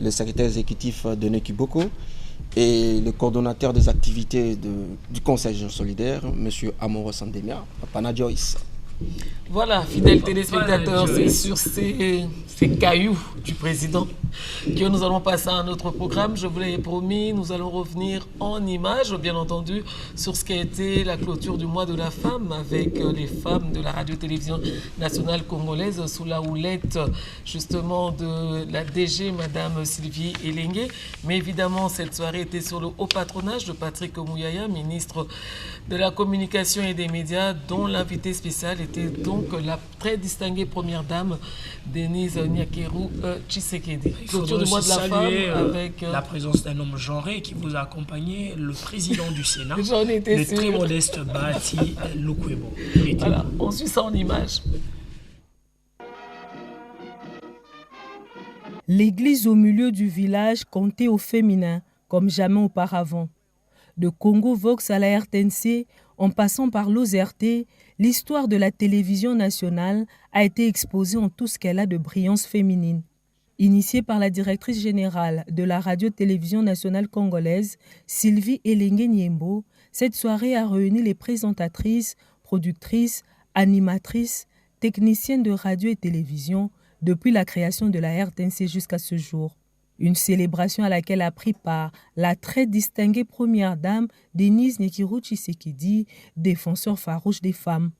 le secrétaire exécutif Denis Kiboko et le coordonnateur des activités du Conseil des jeunes solidaires, M. Amoro Sandemia, Pana Joyce. Voilà, fidèles téléspectateurs, c'est sur ces cailloux du président que nous allons passer à un autre programme. Je vous l'avais promis, nous allons revenir en images, bien entendu, sur ce qui a été la clôture du mois de la femme avec les femmes de la radio-télévision nationale congolaise sous la houlette justement de la DG, Madame Sylvie Elengue. Mais évidemment, cette soirée était sur le haut patronage de Patrick Mouyaya, ministre de la communication et des médias, dont l'invité spécial était donc la très distinguée première dame Denise Nyakeru Tshisekedi. Clôture du mois de la femme avec la présence d'un homme genré qui vous a accompagné, le président du Sénat, le très modeste Bahati Lukwebo. Voilà, on suit ça en images. L'église au milieu du village comptait au féminin comme jamais auparavant. De Congo Vox à la RTNC, en passant par l'OZRT, l'histoire de la télévision nationale a été exposée en tout ce qu'elle a de brillance féminine. Initiée par la directrice générale de la radio-télévision nationale congolaise, Sylvie Elengue Niembo, cette soirée a réuni les présentatrices, productrices, animatrices, techniciennes de radio et télévision depuis la création de la RTNC jusqu'à ce jour. Une célébration à laquelle a pris part la très distinguée première dame Denise Nyekiru Tshisekedi, défenseur farouche des femmes.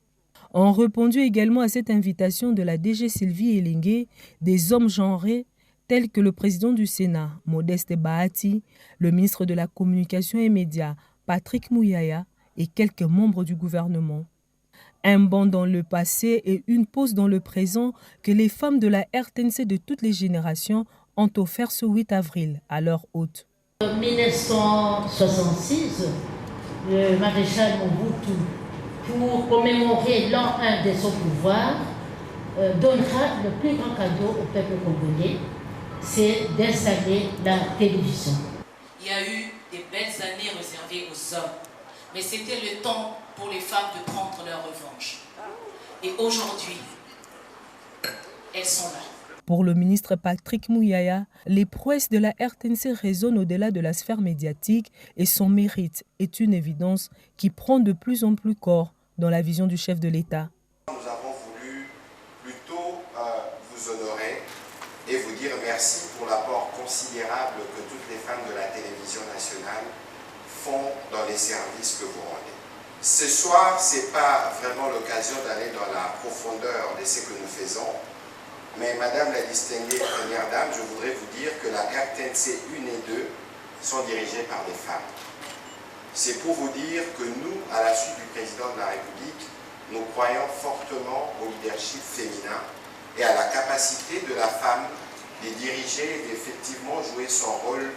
Ont répondu également à cette invitation de la DG Sylvie Elengue des hommes genrés tels que le président du Sénat, Modeste Bahati, le ministre de la Communication et Médias, Patrick Mouyaya, et quelques membres du gouvernement. Un bond dans le passé et une pause dans le présent que les femmes de la RTNC de toutes les générations ont offert ce 8 avril à leur hôte. En 1966, le maréchal Mobutu, pour commémorer l'an 1 de son pouvoir, donnera le plus grand cadeau au peuple congolais, c'est d'installer la télévision. Il y a eu des belles années réservées aux hommes, mais c'était le temps pour les femmes de prendre leur revanche. Et aujourd'hui, elles sont là. Pour le ministre Patrick Mouyaya, les prouesses de la RTNC résonnent au-delà de la sphère médiatique et son mérite est une évidence qui prend de plus en plus corps dans la vision du chef de l'État. Nous avons voulu plutôt vous honorer et vous dire merci pour l'apport considérable que toutes les femmes de la télévision nationale font dans les services que vous rendez. Ce soir, ce n'est pas vraiment l'occasion d'aller dans la profondeur de ce que nous faisons, mais Madame la distinguée Première Dame, je voudrais vous dire que la RTNC 1 et 2 sont dirigées par des femmes. C'est pour vous dire que nous, à la suite du président de la République, nous croyons fortement au leadership féminin et à la capacité de la femme de diriger et d'effectivement jouer son rôle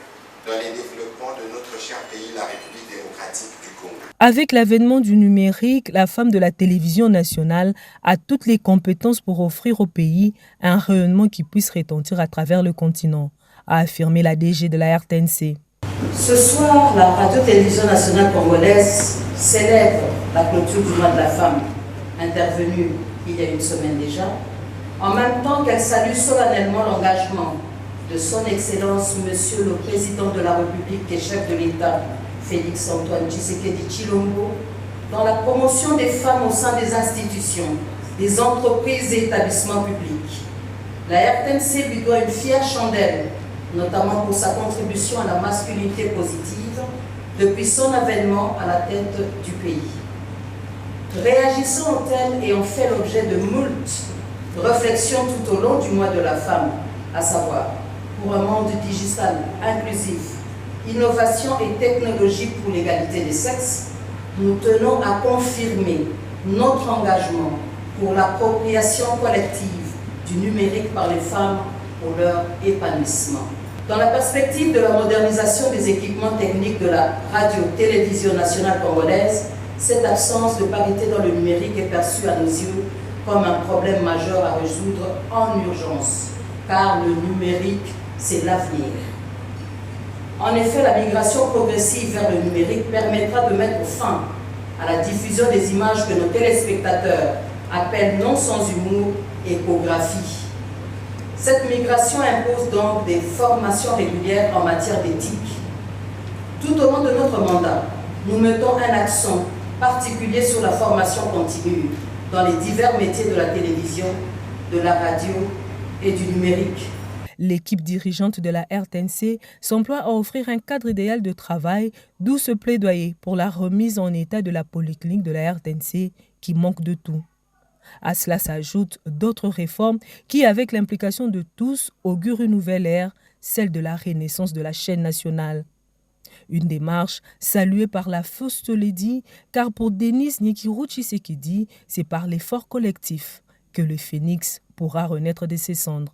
dans les développements de notre cher pays, la République démocratique du Congo. Avec l'avènement du numérique, la femme de la télévision nationale a toutes les compétences pour offrir au pays un rayonnement qui puisse retentir à travers le continent, a affirmé la DG de la RTNC. Ce soir, la radio-télévision nationale congolaise célèbre la clôture du mois de la femme, intervenue il y a une semaine déjà, en même temps qu'elle salue solennellement l'engagement de son Excellence, Monsieur le Président de la République et chef de l'État, Félix Antoine Tshisekedi Tshilombo, dans la promotion des femmes au sein des institutions, des entreprises et établissements publics. La RTNC lui doit une fière chandelle, notamment pour sa contribution à la masculinité positive depuis son avènement à la tête du pays. Réagissant au thème ayant fait l'objet de moult réflexions tout au long du mois de la femme, à savoir pour un monde digital inclusif, innovation et technologie pour l'égalité des sexes, nous tenons à confirmer notre engagement pour l'appropriation collective du numérique par les femmes pour leur épanouissement. Dans la perspective de la modernisation des équipements techniques de la radio-télévision nationale congolaise, cette absence de parité dans le numérique est perçue à nos yeux comme un problème majeur à résoudre en urgence, car le numérique, c'est l'avenir. En effet, la migration progressive vers le numérique permettra de mettre fin à la diffusion des images que nos téléspectateurs appellent non sans humour échographie. Cette migration impose donc des formations régulières en matière d'éthique. Tout au long de notre mandat, nous mettons un accent particulier sur la formation continue dans les divers métiers de la télévision, de la radio et du numérique. L'équipe dirigeante de la RTNC s'emploie à offrir un cadre idéal de travail, d'où ce plaidoyer pour la remise en état de la polyclinique de la RTNC qui manque de tout. À cela s'ajoutent d'autres réformes qui, avec l'implication de tous, augurent une nouvelle ère, celle de la renaissance de la chaîne nationale. Une démarche saluée par la First Lady, car pour Denise Nyekiru Tshisekedi, c'est par l'effort collectif que le phénix pourra renaître de ses cendres.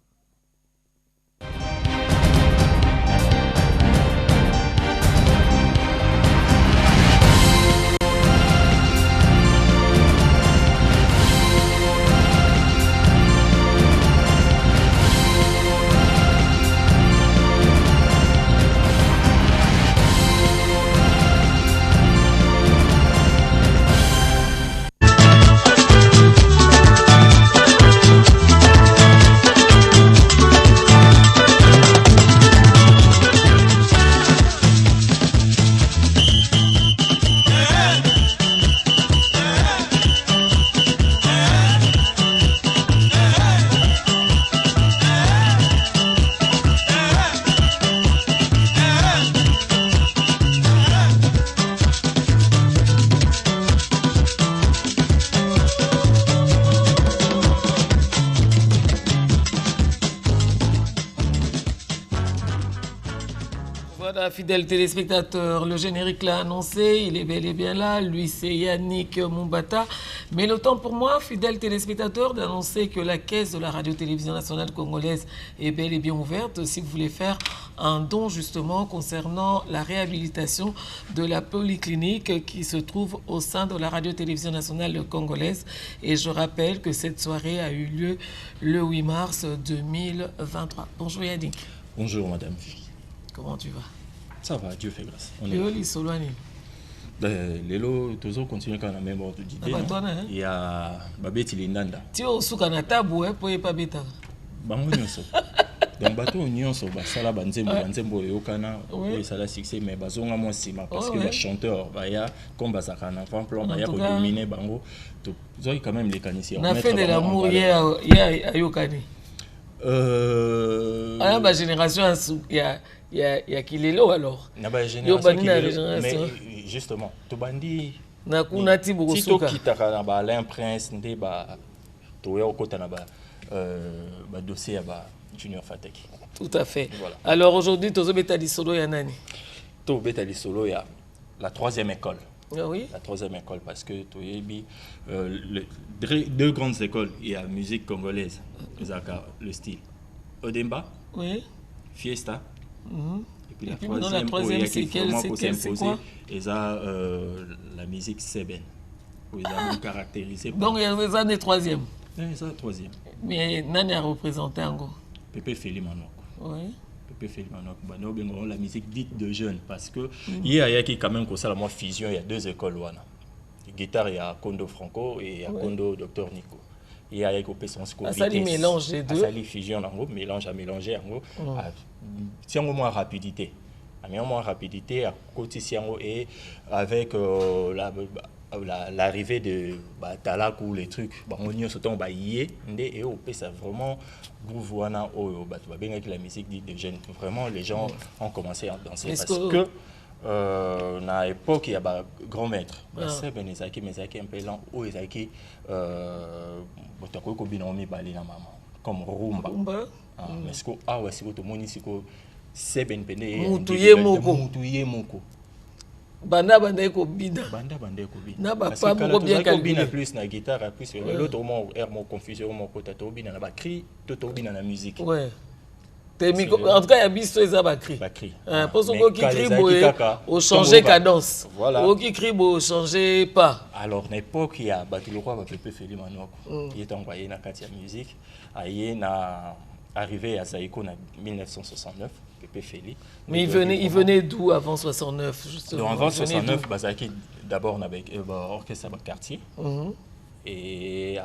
Voilà, fidèles téléspectateurs, le générique l'a annoncé, il est bel et bien là. Lui, c'est Yannick Mumbata. Mais le temps pour moi, fidèles téléspectateurs, d'annoncer que la caisse de la radio-télévision nationale congolaise est bel et bien ouverte. Si vous voulez faire un don justement concernant la réhabilitation de la polyclinique qui se trouve au sein de la radio-télévision nationale congolaise. Et je rappelle que cette soirée a eu lieu le 8 mars 2023. Bonjour Yannick. Bonjour madame. Comment tu vas? Ça va, Dieu fait grâce. Léo Lissolwani. Lélo, toujours continue quand on a même ordre d'idée. Il y a Babeti Lindanda. Tu es au soukana tabou pour pas bêta. Bango nyonso. Donc bateau nyonso basala banzembo yokana et ça la succès mais bazonga moi sima parce que les chanteurs baya comme bazaka na avant plan baya pour dominer bango to zoi quand même les caniciens. On a fait de l'amour hier à Yokani. Ah ba génération il y a Kilelo alors. Na ba génération mais justement to bandi na kuna tibo kosuka. Tito kitaka na ba Alain Prince ndé ba to ya okota na ba dossier à ba Junior Fataki. Tout à fait. Voilà. Alors aujourd'hui Tozo Betali Solo ya nani? To Betali Solo ya la troisième école. Ah oui. La troisième école parce que Toyebi deux grandes écoles, il y a musique congolaise, le style Odemba, oui, Fiesta, et puis la troisième c'est quoi? Et ça la musique Seben. Où ils ont caractérisé. Donc il y a des années troisième. Oui, ça troisième. Mais Nani a représenté en gros. Pépé Feli Manok. Oui. Pépé Feli Manok. La musique dite de jeunes parce que il y a qui quand même comme ça la fusion, il y a deux écoles wana. Guitare il y a Kondo Franco et il y a Kondo Dr Nico. Il y a qui son score. Ça lui mélange les deux. Ça lui fusion en gros, mélange à mélanger en gros. Tiens au moins rapidité. À moins rapidité à côté et avec l'arrivée de Talak ou les trucs on y sautant et au ça vraiment groove wana avec la musique dite de jeunes vraiment les gens ont commencé à danser parce que à l'époque il y a grand maître c'est Benezaki un peu lent ou Ezaki comme rumba mais ce que ah ouais c'est que tout le monde ici que c'est ben pene mutuye moko banda ko bida na ba pa moko bien calculé plus na guitare plus l'autre mot air mon confusion mon côté to bina na ba cri to bina na musique ouais en tout cas il y a biso eza ba cri pour ce qui cri au changer cadence voilà au qui cri au changer pas alors n'époque il y a ba le roi ba Pépé Feli Manok il est envoyé na katia musique aye na arrivé à Zaïko en 1969 Pépé Feli. Mais il venait d'où avant 69 justement? Donc avant 69 Bazaki d'abord avec orchestre à quartier et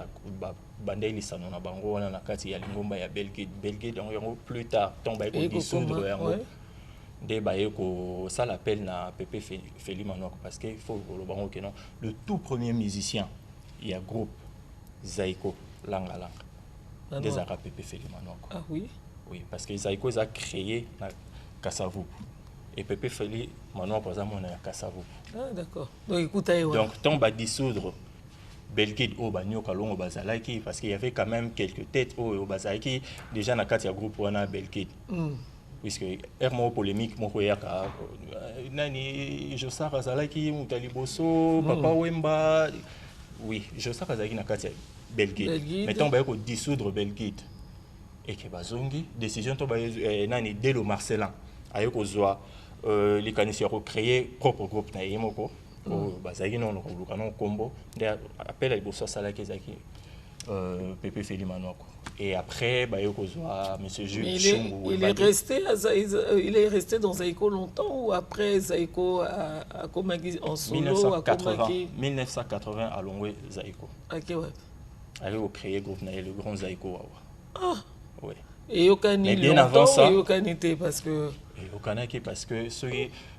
bandé lisano na bango na kati ya lingomba ya Belgique donc plus tard tomba ko dissoudre yango de baeko ça l'appelle na Pépé Feli Manok parce que il faut le bango que non le tout premier musicien il y a groupe Zaïko Langa des Arabes Pépé Feli Manok. Ah oui. Oui, parce que Zaïko a créé Kassavou. Et Pépé Feli Manok par exemple on a Kassavou. Ah d'accord. Donc écoute donc tant va dissoudre Belgique au Banyo Kalongo Bazalaki parce qu'il y avait quand même quelques têtes au Bazalaki déjà na katia groupe wana Belgique. Puisque ermo polémique mon koyaka nani Josa Bazalaki Mutaliboso Papa Wemba oui Josa Bazalaki na katia Belgique. Mais tant que dissoudre Belgique et que bazongi décision to nani dès le Marcelin ayoko zoa les canisiers créer propre groupe na yemoko bazaki non lokano combo appel à bossa sala kezaki Pépé Feli Manok et après bayoko zoa monsieur Jules Chungu il est resté dans Zaïko longtemps ou après Zaïko a Komagi en solo 1980 à Longwe Zaïko. OK ouais. Allez au créer groupe le grand Zaïko. Ah oui. Et Yokani bien avant ça Yokani parce que Yokani parce que ceux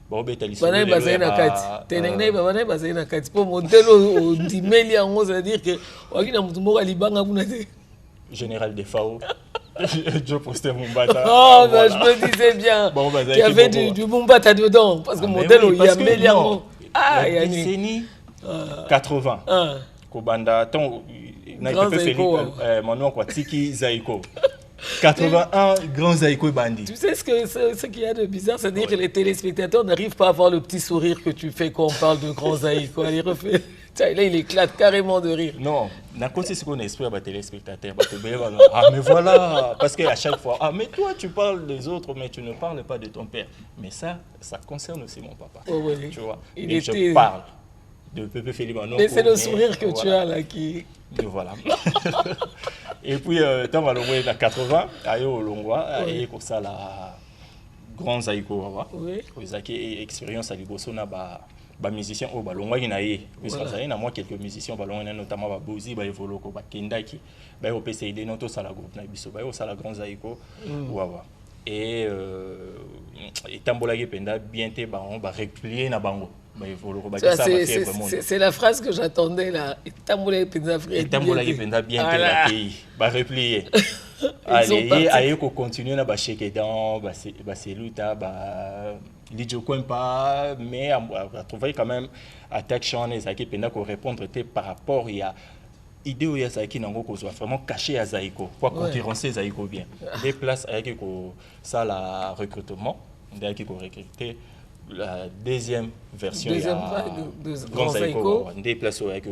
bon betali so bana bazai na kati tenengai bana bazai na kati pour montelo ndimeli yango ça veut dire que wakina mutu moko alibanga kuna te général de Fao Joe Poster Mumbata. Oh ben je me disais bien qu'il y avait du Mumbata dedans parce que modèle il y a meli yango ah il y a décennie 80 Kobanda ton na Pépé Feli Manok kwa tiki Zaïko 81 grands Zaïko Bandi. Tu sais ce qu'il y a de bizarre, c'est-à-dire que les téléspectateurs n'arrivent pas à voir le petit sourire que tu fais quand on parle de grands Zaïko. Allez, refais. Là, il éclate carrément de rire. Non, n'a pas ce qu'on espère à téléspectateurs. Ah, mais voilà, parce qu'à chaque fois, ah, mais toi, tu parles des autres, mais tu ne parles pas de ton père. Mais ça concerne aussi mon papa. Oh, oui. Tu vois, Je parle de Pépé Félix Manoko. Mais c'est le sourire que tu as là qui... Et voilà. Et puis, tant que l'on est à 80, aïe au Longwa, aïe comme ça la grand Zaïko, oui. Ils expérience à Libosona, bah musiciens au ballon moi puisque ça y a moi quelques musiciens ballon notamment ba Bozi ba Evoloko ba Kendaki ba au PCD non to ça la groupe na biso ba au ça la grand Zaïko wawa et tambola penda bien te ba on ba replier na bango ba Evoloko ba ça c'est la phrase que j'attendais là tambola penda bien te la pays ba replier allez aïe ko continuer na ba checker dans ba luta ba Lidjo pas, mais à trouver quand même attaque Sean et Zaki pendant qu'on répondre par rapport il y a idée où il y a Zaki nango qu'on soit vraiment caché à Zaïko pour concurrencer Zaïko bien des places avec ça la recrutement avec qu'on recruter la deuxième version de Grand Zaïko des places avec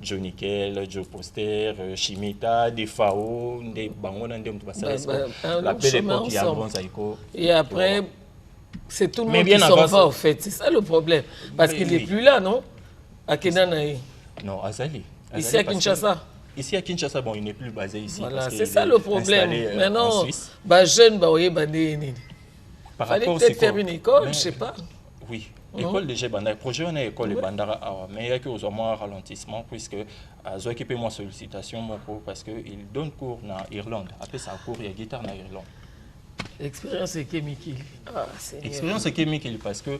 Johnny Kell, Joe Poster, Chimita, des Fao, des Bangona, des la belle époque il y a Grand Zaïko et après c'est tout le monde qui s'en va, au fait. C'est ça le problème. Parce qu'il n'est plus là, non? À Kenanaï. Non, à Zali. Ici à Kinshasa. Ici à Kinshasa, bon, il n'est plus basé ici. Voilà, c'est ça le problème. Maintenant, jeune, par fallait peut-être faire une école, je ne sais pas. Oui, école déjà, projet on a école de Bandara, mais il y a que moins ralentissement, puisque j'ai équipé moi sollicitation, parce qu'il donne cours en Irlande. Après ça, cours, il y a guitare en Irlande. L'expérience est chimique. L'expérience est chimique parce que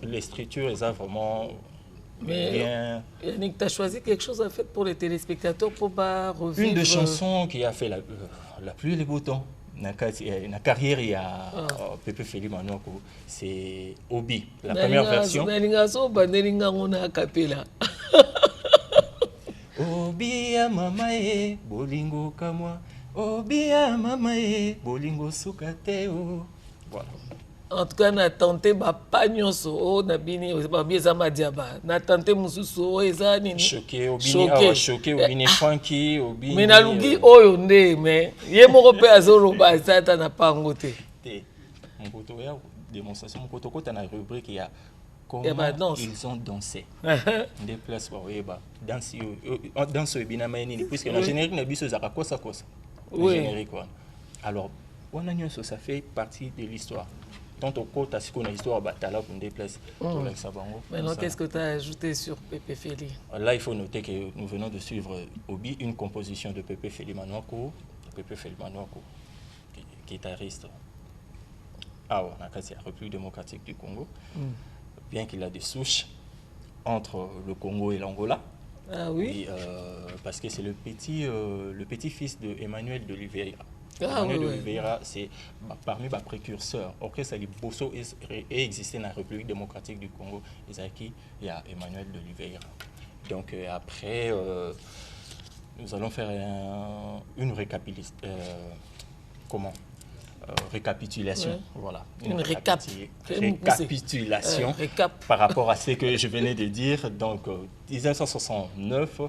l'écriture est vraiment bien. Yannick, tu as choisi quelque chose à faire pour les téléspectateurs pour pas revivre... Une des chansons qui a fait la pluie et les beaux temps. Dans la carrière, il y a Pépé Félix Manoko, c'est Obi, la première version. Obi ya mama e bolingo kamwa. Obia mama e bolingo sukateo. Voilà. En tout cas, na tenté ba pagnoso o na bini ba bieza madiaba. Na tenté mususu o eza nini? Choqué obini choqué obini funky obini. Mais na lugi oyo nde mais ye moko pe azoro ba sata na pango te. Mon koto ya démonstration mon koto kota na rubrique ya comment ils ont dansé. Des places ba oyeba danse obina nini puisque na générique na biso za kosa kosa. Oui. Générique. Alors, ça fait partie de l'histoire. Tant au côté, à ce qu'on a l'histoire, Batala pour des places. Maintenant, qu'est-ce que tu as ajouté sur Pépé Félix? Là, il faut noter que nous venons de suivre Obi, une composition de Pépé Félix Manoko, guitariste. Ah, on a quasi la République démocratique du Congo, bien qu'il a des souches entre le Congo et l'Angola. Ah oui. Et, parce que c'est le petit-fils de Emmanuel de Oliveira. Ah, Emmanuel de Oliveira, c'est parmi les précurseurs. Après, ça, les Bosso existé dans la République démocratique du Congo. Il y a Emmanuel de Oliveira. Donc après, nous allons faire une récapitulation. Voilà. Une récapitulation par rapport à ce que je venais de dire. Donc, 1969,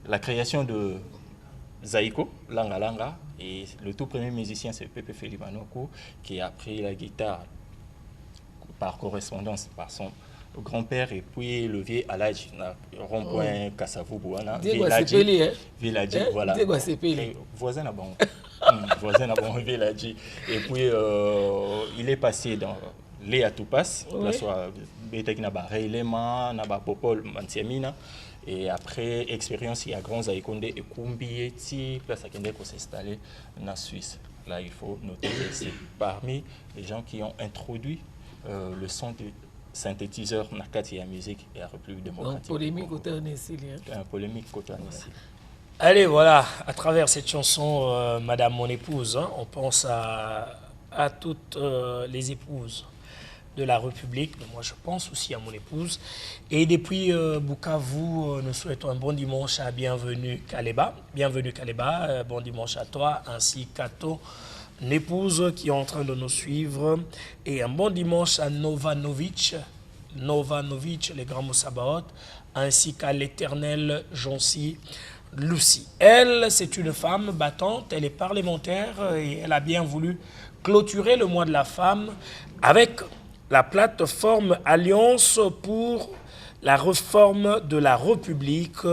la création de Zaïko, Langa Langa, et le tout premier musicien, c'est Pépé Félix Manoko, qui a pris la guitare par correspondance par son grand-père et puis le vieux Aladji, rond-point Kassavou-Bouana, Viladji, voilà. Voisin à bon. Voisin à bon Viladji. Et puis il est passé dans les Atoupas, là soit Betekina Bareilema, Naba Popol Mantiamina. Et après expérience, il y a Grand Zaïkonde et Kumbieti, place à Kende pour s'installer en Suisse. Là, il faut noter que c'est parmi les gens qui ont introduit le son de synthétiseur Nakati et la musique et la République démocratique. Un polémique côté Annecy. Un polémique côté Annecy. Allez, voilà, à travers cette chanson, Madame mon épouse, on pense à toutes les épouses. de la République, mais moi je pense aussi à mon épouse. Et depuis Bukavu, nous souhaitons un bon dimanche à Bienvenue Kaleba. Bienvenue Kaleba, bon dimanche à toi, ainsi qu'à ton épouse qui est en train de nous suivre. Et un bon dimanche à Novanovic, les grands Moussabaot, ainsi qu'à l'éternelle Jonsi Lucie. Elle, c'est une femme battante, elle est parlementaire et elle a bien voulu clôturer le mois de la femme avec la plateforme Alliance pour la réforme de la République.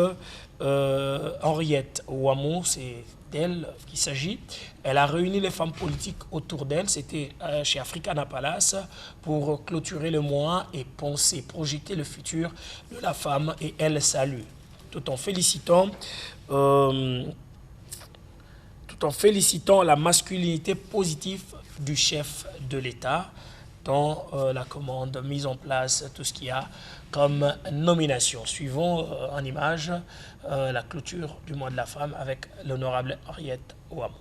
Henriette Ouamou, c'est d'elle qu'il s'agit. Elle a réuni les femmes politiques autour d'elle, c'était chez Africana Palace, pour clôturer le mois et penser, projeter le futur de la femme, et elle salue, tout en félicitant la masculinité positive du chef de l'État dans la commande mise en place, tout ce qu'il y a comme nomination. Suivons en image la clôture du mois de la femme avec l'honorable Henriette Ouamou.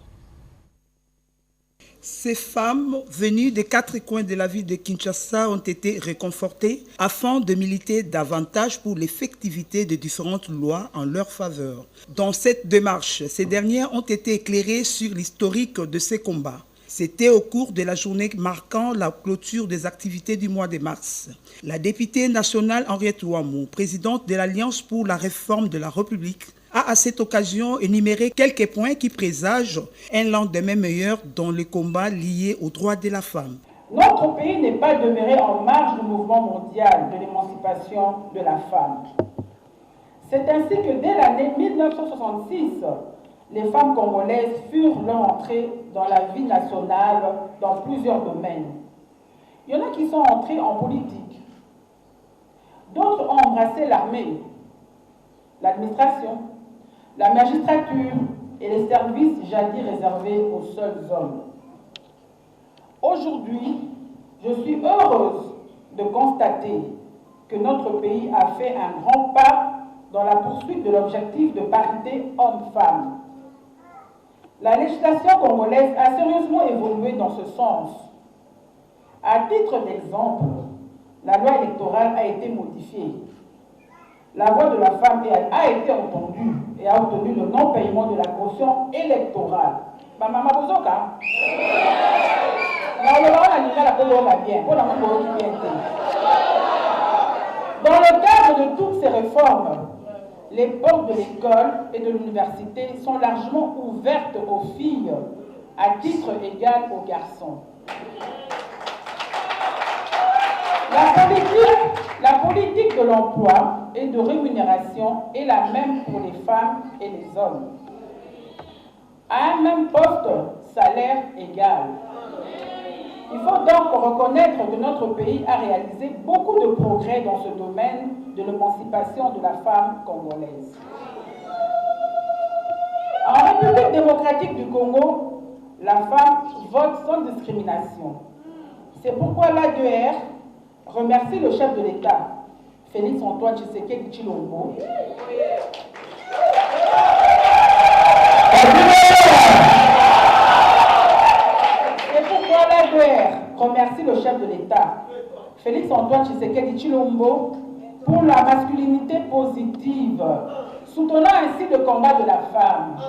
Ces femmes venues des 4 coins de la ville de Kinshasa ont été réconfortées afin de militer davantage pour l'effectivité de différentes lois en leur faveur. Dans cette démarche, ces dernières ont été éclairées sur l'historique de ces combats. C'était au cours de la journée marquant la clôture des activités du mois de mars. La députée nationale Henriette Ouamou, présidente de l'Alliance pour la réforme de la République, a à cette occasion énuméré quelques points qui présagent un lendemain meilleur dans les combats liés aux droits de la femme. Notre pays n'est pas demeuré en marge du mouvement mondial de l'émancipation de la femme. C'est ainsi que dès l'année 1966, les femmes congolaises furent leur entrée dans la vie nationale dans plusieurs domaines. Il y en a qui sont entrés en politique. D'autres ont embrassé l'armée, l'administration, la magistrature et les services jadis réservés aux seuls hommes. Aujourd'hui, je suis heureuse de constater que notre pays a fait un grand pas dans la poursuite de l'objectif de parité homme-femme. La législation congolaise a sérieusement évolué dans ce sens. À titre d'exemple, la loi électorale a été modifiée. La voix de la femme a été entendue et a obtenu le non-paiement de la caution électorale. Dans le cadre de toutes ces réformes, les portes de l'école et de l'université sont largement ouvertes aux filles à titre égal aux garçons. La politique de l'emploi et de rémunération est la même pour les femmes et les hommes. À un même poste, salaire égal. Il faut donc reconnaître que notre pays a réalisé beaucoup de progrès dans ce domaine de l'émancipation de la femme congolaise. En République démocratique du Congo, la femme vote sans discrimination. C'est pourquoi l'ADR remercie le chef de l'État, Félix Antoine Tshisekedi Tshilombo, remercie le chef de l'État, Félix Antoine Tshisekedi Tshilombo, pour la masculinité positive, soutenant ainsi le combat de la femme.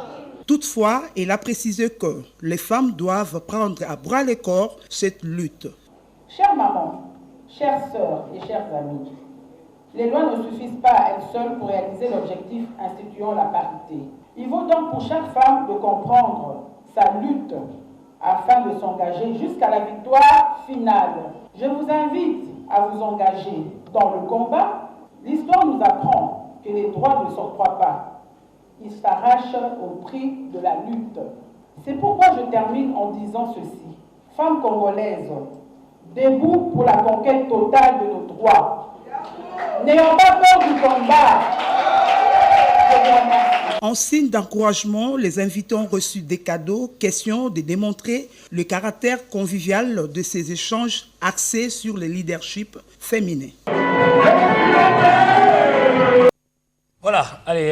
Toutefois, il a précisé que les femmes doivent prendre à bras le corps cette lutte. Chères mamans, chères sœurs et chers amis, les lois ne suffisent pas à elles seules pour réaliser l'objectif instituant la parité. Il vaut donc pour chaque femme de comprendre sa lutte afin de s'engager jusqu'à la victoire finale. Je vous invite à vous engager dans le combat. L'histoire nous apprend que les droits ne s'octroient pas. Ils s'arrachent au prix de la lutte. C'est pourquoi je termine en disant ceci. Femmes congolaises, debout pour la conquête totale de nos droits. N'ayons pas peur du combat. Je vous remercie. En signe d'encouragement, les invités ont reçu des cadeaux, question de démontrer le caractère convivial de ces échanges axés sur le leadership féminin. Voilà, allez,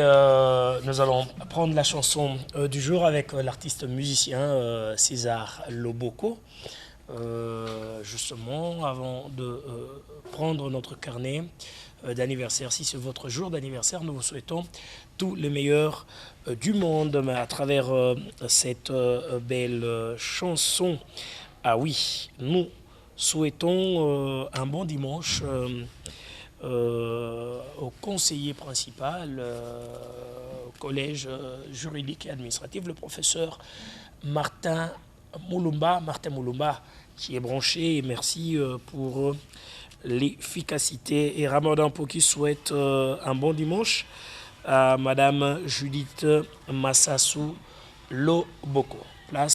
nous allons prendre la chanson du jour avec l'artiste musicien César Loboko. justement, avant de prendre notre carnet d'anniversaire, si c'est votre jour d'anniversaire, nous vous souhaitons tout le meilleur du monde, mais à travers cette belle chanson. Ah oui, nous souhaitons un bon dimanche au conseiller principal au collège juridique et administratif, le professeur Martin Moulumba, qui est branché. Et merci pour l'efficacité. Et Ramadan Poki souhaite un bon dimanche à Madame Judith Massassou Loboko. Place.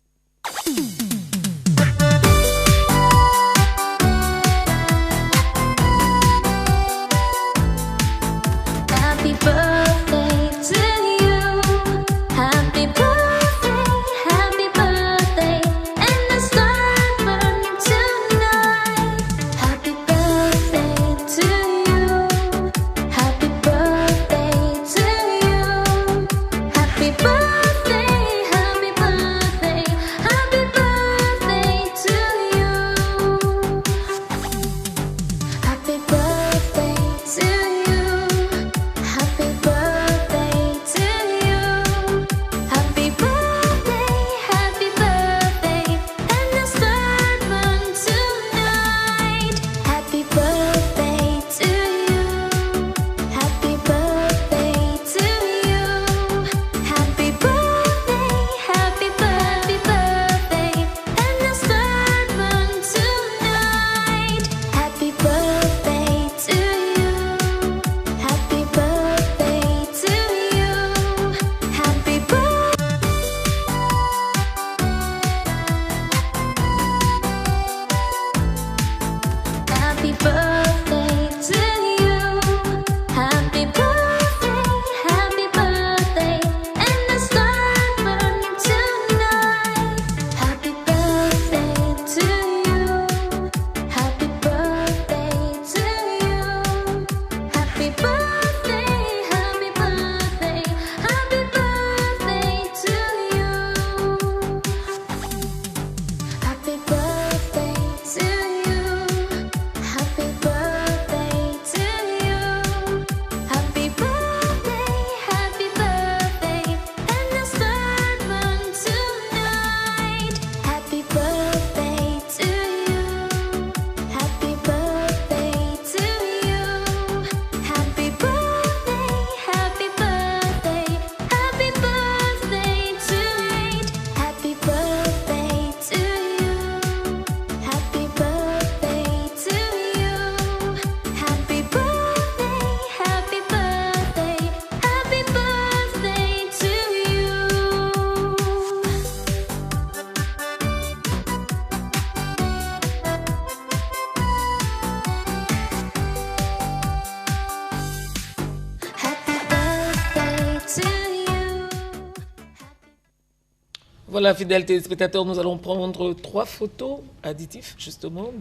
Voilà, fidèles téléspectateurs, nous allons prendre 3 photos additifs, justement.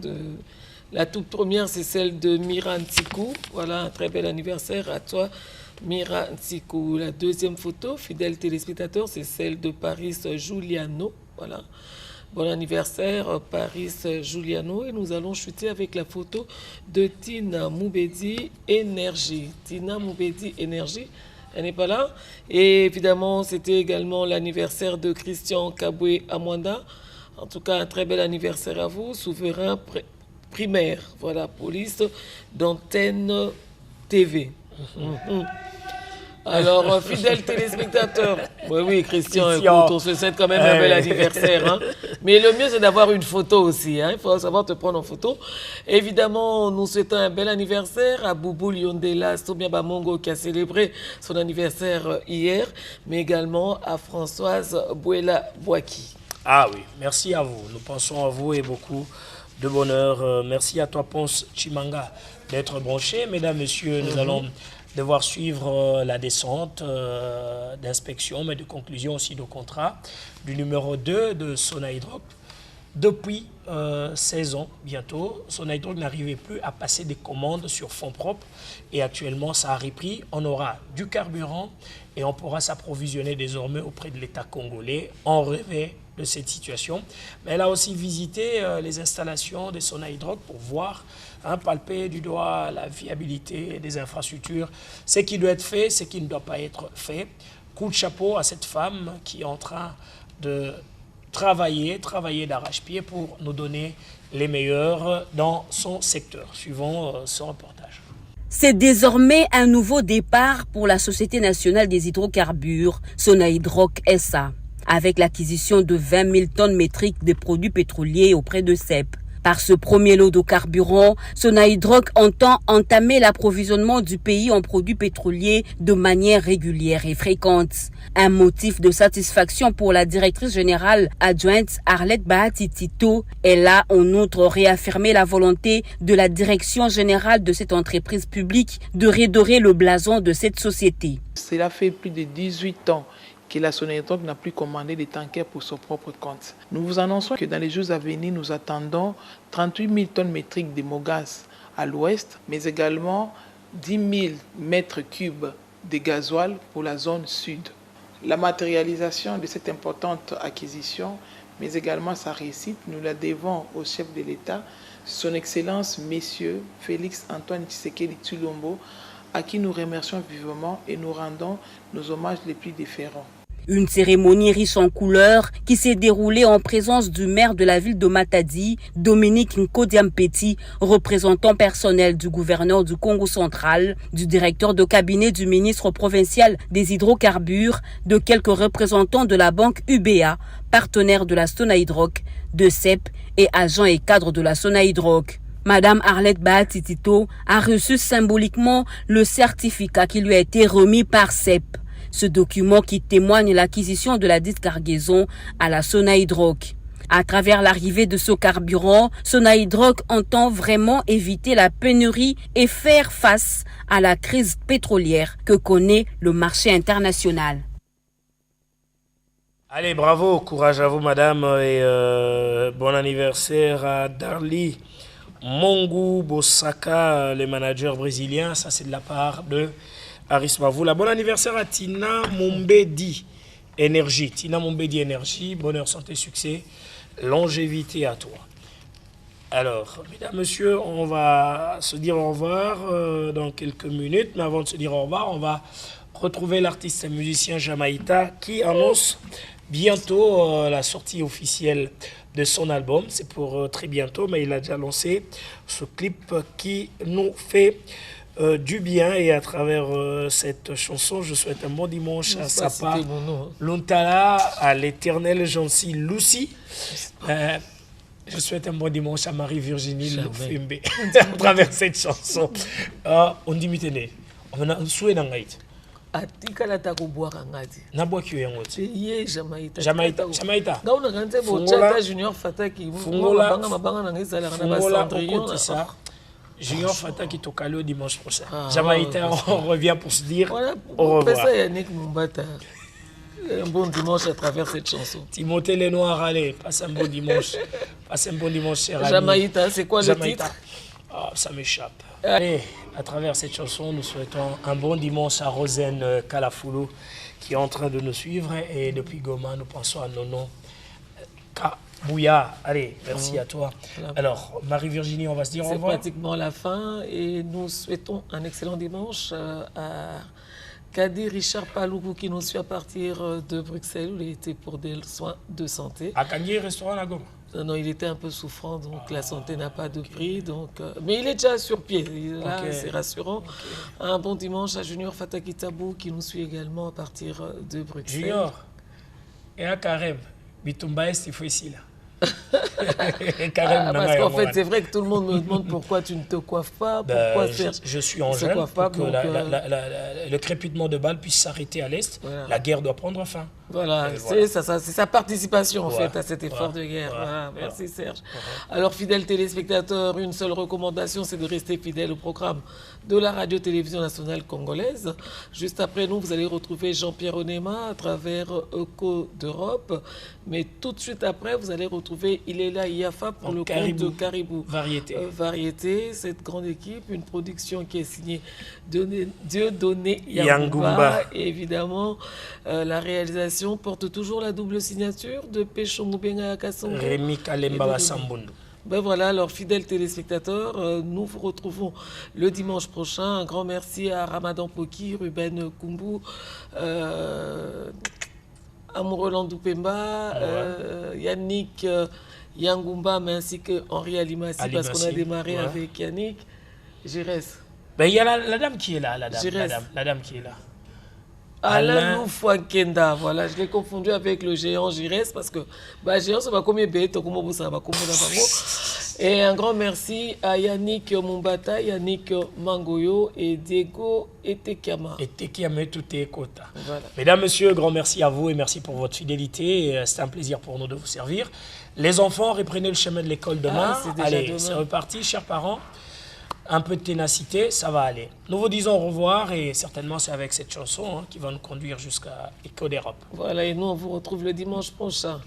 La toute première, c'est celle de Mira Ntikou. Voilà, un très bel anniversaire à toi, Mira Ntikou. La deuxième photo, fidèles téléspectateurs, c'est celle de Paris Giuliano. Voilà, bon anniversaire, Paris Giuliano. Et nous allons chuter avec la photo de Tina Moubedi Énergie. Tina Moubedi Énergie. Elle n'est pas là. Et évidemment, c'était également l'anniversaire de Christian Kabwe Amwanda. En tout cas, un très bel anniversaire à vous. Souverain primaire. Voilà, police d'Antenne TV. Alors, fidèles téléspectateurs. Oui, Christian, écoute, on se souhaite quand même un bel anniversaire. Hein. Mais le mieux, c'est d'avoir une photo aussi. Hein. Il faut savoir te prendre en photo. Évidemment, nous souhaitons un bel anniversaire à Boubou Liondela Sobia Bamongo qui a célébré son anniversaire hier, mais également à Françoise Bouela Boaki. Ah oui, merci à vous. Nous pensons à vous et beaucoup de bonheur. Merci à toi, Ponce Chimanga, d'être branché. Mesdames, Messieurs, nous allons devoir suivre la descente d'inspection, mais de conclusion aussi de contrat du numéro 2 de Sonaïdrop. Depuis 16 ans, bientôt, Sonaïdrop n'arrivait plus à passer des commandes sur fonds propres et actuellement, ça a repris. On aura du carburant et on pourra s'approvisionner désormais auprès de l'État congolais. On rêvait de cette situation. Mais elle a aussi visité les installations de Sonahydraulique pour voir, palper du doigt la viabilité des infrastructures, ce qui doit être fait, ce qui ne doit pas être fait. Coup de chapeau à cette femme qui est en train de travailler d'arrache-pied pour nous donner les meilleurs dans son secteur. Suivons ce reportage. C'est désormais un nouveau départ pour la Société nationale des hydrocarbures, Sonahydraulique SA, avec l'acquisition de 20 000 tonnes métriques de produits pétroliers auprès de CEP. Par ce premier lot de carburant, Sonahydraulique entend entamer l'approvisionnement du pays en produits pétroliers de manière régulière et fréquente. Un motif de satisfaction pour la directrice générale adjointe Arlette Bahati Tito. Elle a en outre réaffirmé la volonté de la direction générale de cette entreprise publique de redorer le blason de cette société. Cela fait plus de 18 ans que la Sonahydraulique n'a plus commandé des tankers pour son propre compte. Nous vous annonçons que dans les jours à venir, nous attendons 38 000 tonnes métriques de mogas à l'ouest, mais également 10 000 mètres cubes de gasoil pour la zone sud. La matérialisation de cette importante acquisition, mais également sa réussite, nous la devons au chef de l'État, son Excellence, Messieurs Félix Antoine Tshisekedi Tshilombo, à qui nous remercions vivement et nous rendons nos hommages les plus déférents. Une cérémonie riche en couleurs qui s'est déroulée en présence du maire de la ville de Matadi, Dominique Nkodiampeti, représentant personnel du gouverneur du Congo central, du directeur de cabinet du ministre provincial des hydrocarbures, de quelques représentants de la banque UBA, partenaire de la Sonahydraulique, de CEP et agents et cadres de la Sonahydraulique. Madame Arlette Bahati Tito a reçu symboliquement le certificat qui lui a été remis par CEP. Ce document qui témoigne l'acquisition de la dite cargaison à la Sonahydraulique. À travers l'arrivée de ce carburant, Sonahydraulique entend vraiment éviter la pénurie et faire face à la crise pétrolière que connaît le marché international. Allez, bravo, courage à vous madame et bon anniversaire à Darly Mongu Bosaka, le manager brésilien. Ça c'est de la part de Aris Mavoula. Bon anniversaire à Tina Mombedi Énergie. Tina Mombedi Énergie, bonheur, santé, succès, longévité à toi. Alors, mesdames, messieurs, on va se dire au revoir dans quelques minutes. Mais avant de se dire au revoir, on va retrouver l'artiste et musicien Jamaïta qui annonce bientôt la sortie officielle de son album. C'est pour très bientôt, mais il a déjà lancé ce clip qui nous fait du bien, et à travers cette chanson, je souhaite un bon dimanche à Sapa, Lontala, à l'éternelle Jancy Lucie. Je souhaite un bon dimanche à Marie-Virginie Lofembe à travers cette chanson. On dit mitene, on a un souhait dans l'aït. Atikala takuboaka ngati. Nabwaki yango. Ye Jamaïta. Jamaïta. Gauna ganze bo chata Junior Fataki. Fungola mabanga na ngizala na ba Cendrillon. Junior Fata qui toque au dimanche prochain. Jamaïta, on revient pour se dire au revoir. Ça Yannick Mumbata. Un bon dimanche à travers cette chanson. Timothée Lenoir, allez, passe un bon dimanche. Passe un bon dimanche, cher ami. Jamaïta, c'est quoi le titre? Ça m'échappe. Allez, à travers cette chanson, nous souhaitons un bon dimanche à Rosen Kalafoulou qui est en train de nous suivre. Et depuis Goma, nous pensons à Nono Bouya. Allez, merci à toi. Alors, Marie-Virginie, on va se dire au revoir. C'est pratiquement la fin et nous souhaitons un excellent dimanche à Kadir Richard Palougou qui nous suit à partir de Bruxelles où il était pour des soins de santé. À Kandier, restaurant à Goma? Non, il était un peu souffrant, donc la santé n'a pas de prix. Donc, mais il est déjà sur pied, là, c'est rassurant. Un bon dimanche à Junior Fataki Tabou qui nous suit également à partir de Bruxelles. Junior, et à Karem, Bitumba Est, il faut ici là. Parce qu'en fait, c'est vrai que tout le monde me demande pourquoi tu ne te coiffes pas, pourquoi je suis en jeune pour que le crépitement de balles puisse s'arrêter à l'Est. Voilà. La guerre doit prendre fin. Voilà, c'est sa participation en fait à cet effort de guerre. Voilà. Merci Serge. Alors, fidèles téléspectateurs, une seule recommandation, c'est de rester fidèle au programme de la radio-télévision nationale congolaise. Juste après nous, vous allez retrouver Jean-Pierre Onema à travers Eco d'Europe. Mais tout de suite après, vous allez retrouver Ilela Yafa pour le compte de Caribou. Variété, cette grande équipe, une production qui est signée Dieudonné Yangumba. Et évidemment, la réalisation émission porte toujours la double signature de Pécho Moubenga Kassongo. Rémi Kalemba Basambondo. Ben voilà, alors fidèles téléspectateurs, nous vous retrouvons le dimanche prochain. Un grand merci à Ramadan Poki, Ruben Kumbu, Amoureux Landou Pemba, Yannick Yangumba, mais ainsi que Henri Alimassi, parce qu'on a démarré avec Yannick. Jérès. Ben, il y a la dame qui est là, la dame qui est là. Alain Loufouakenda, voilà, je l'ai confondu avec le géant Jérès parce que géant, ça va comme bête, comme ça va comme Et un grand merci à Yannick Mumbata, Yannick Mangoyo et Diego Etekiama. Etekiama tout est kota. Voilà. Mesdames, messieurs, grand merci à vous et merci pour votre fidélité. C'est un plaisir pour nous de vous servir. Les enfants, reprenez le chemin de l'école demain. Allez, c'est reparti, chers parents. Un peu de ténacité, ça va aller. Nous vous disons au revoir et certainement c'est avec cette chanson qui va nous conduire jusqu'à Écho d'Europe. Voilà, et nous on vous retrouve le dimanche prochain.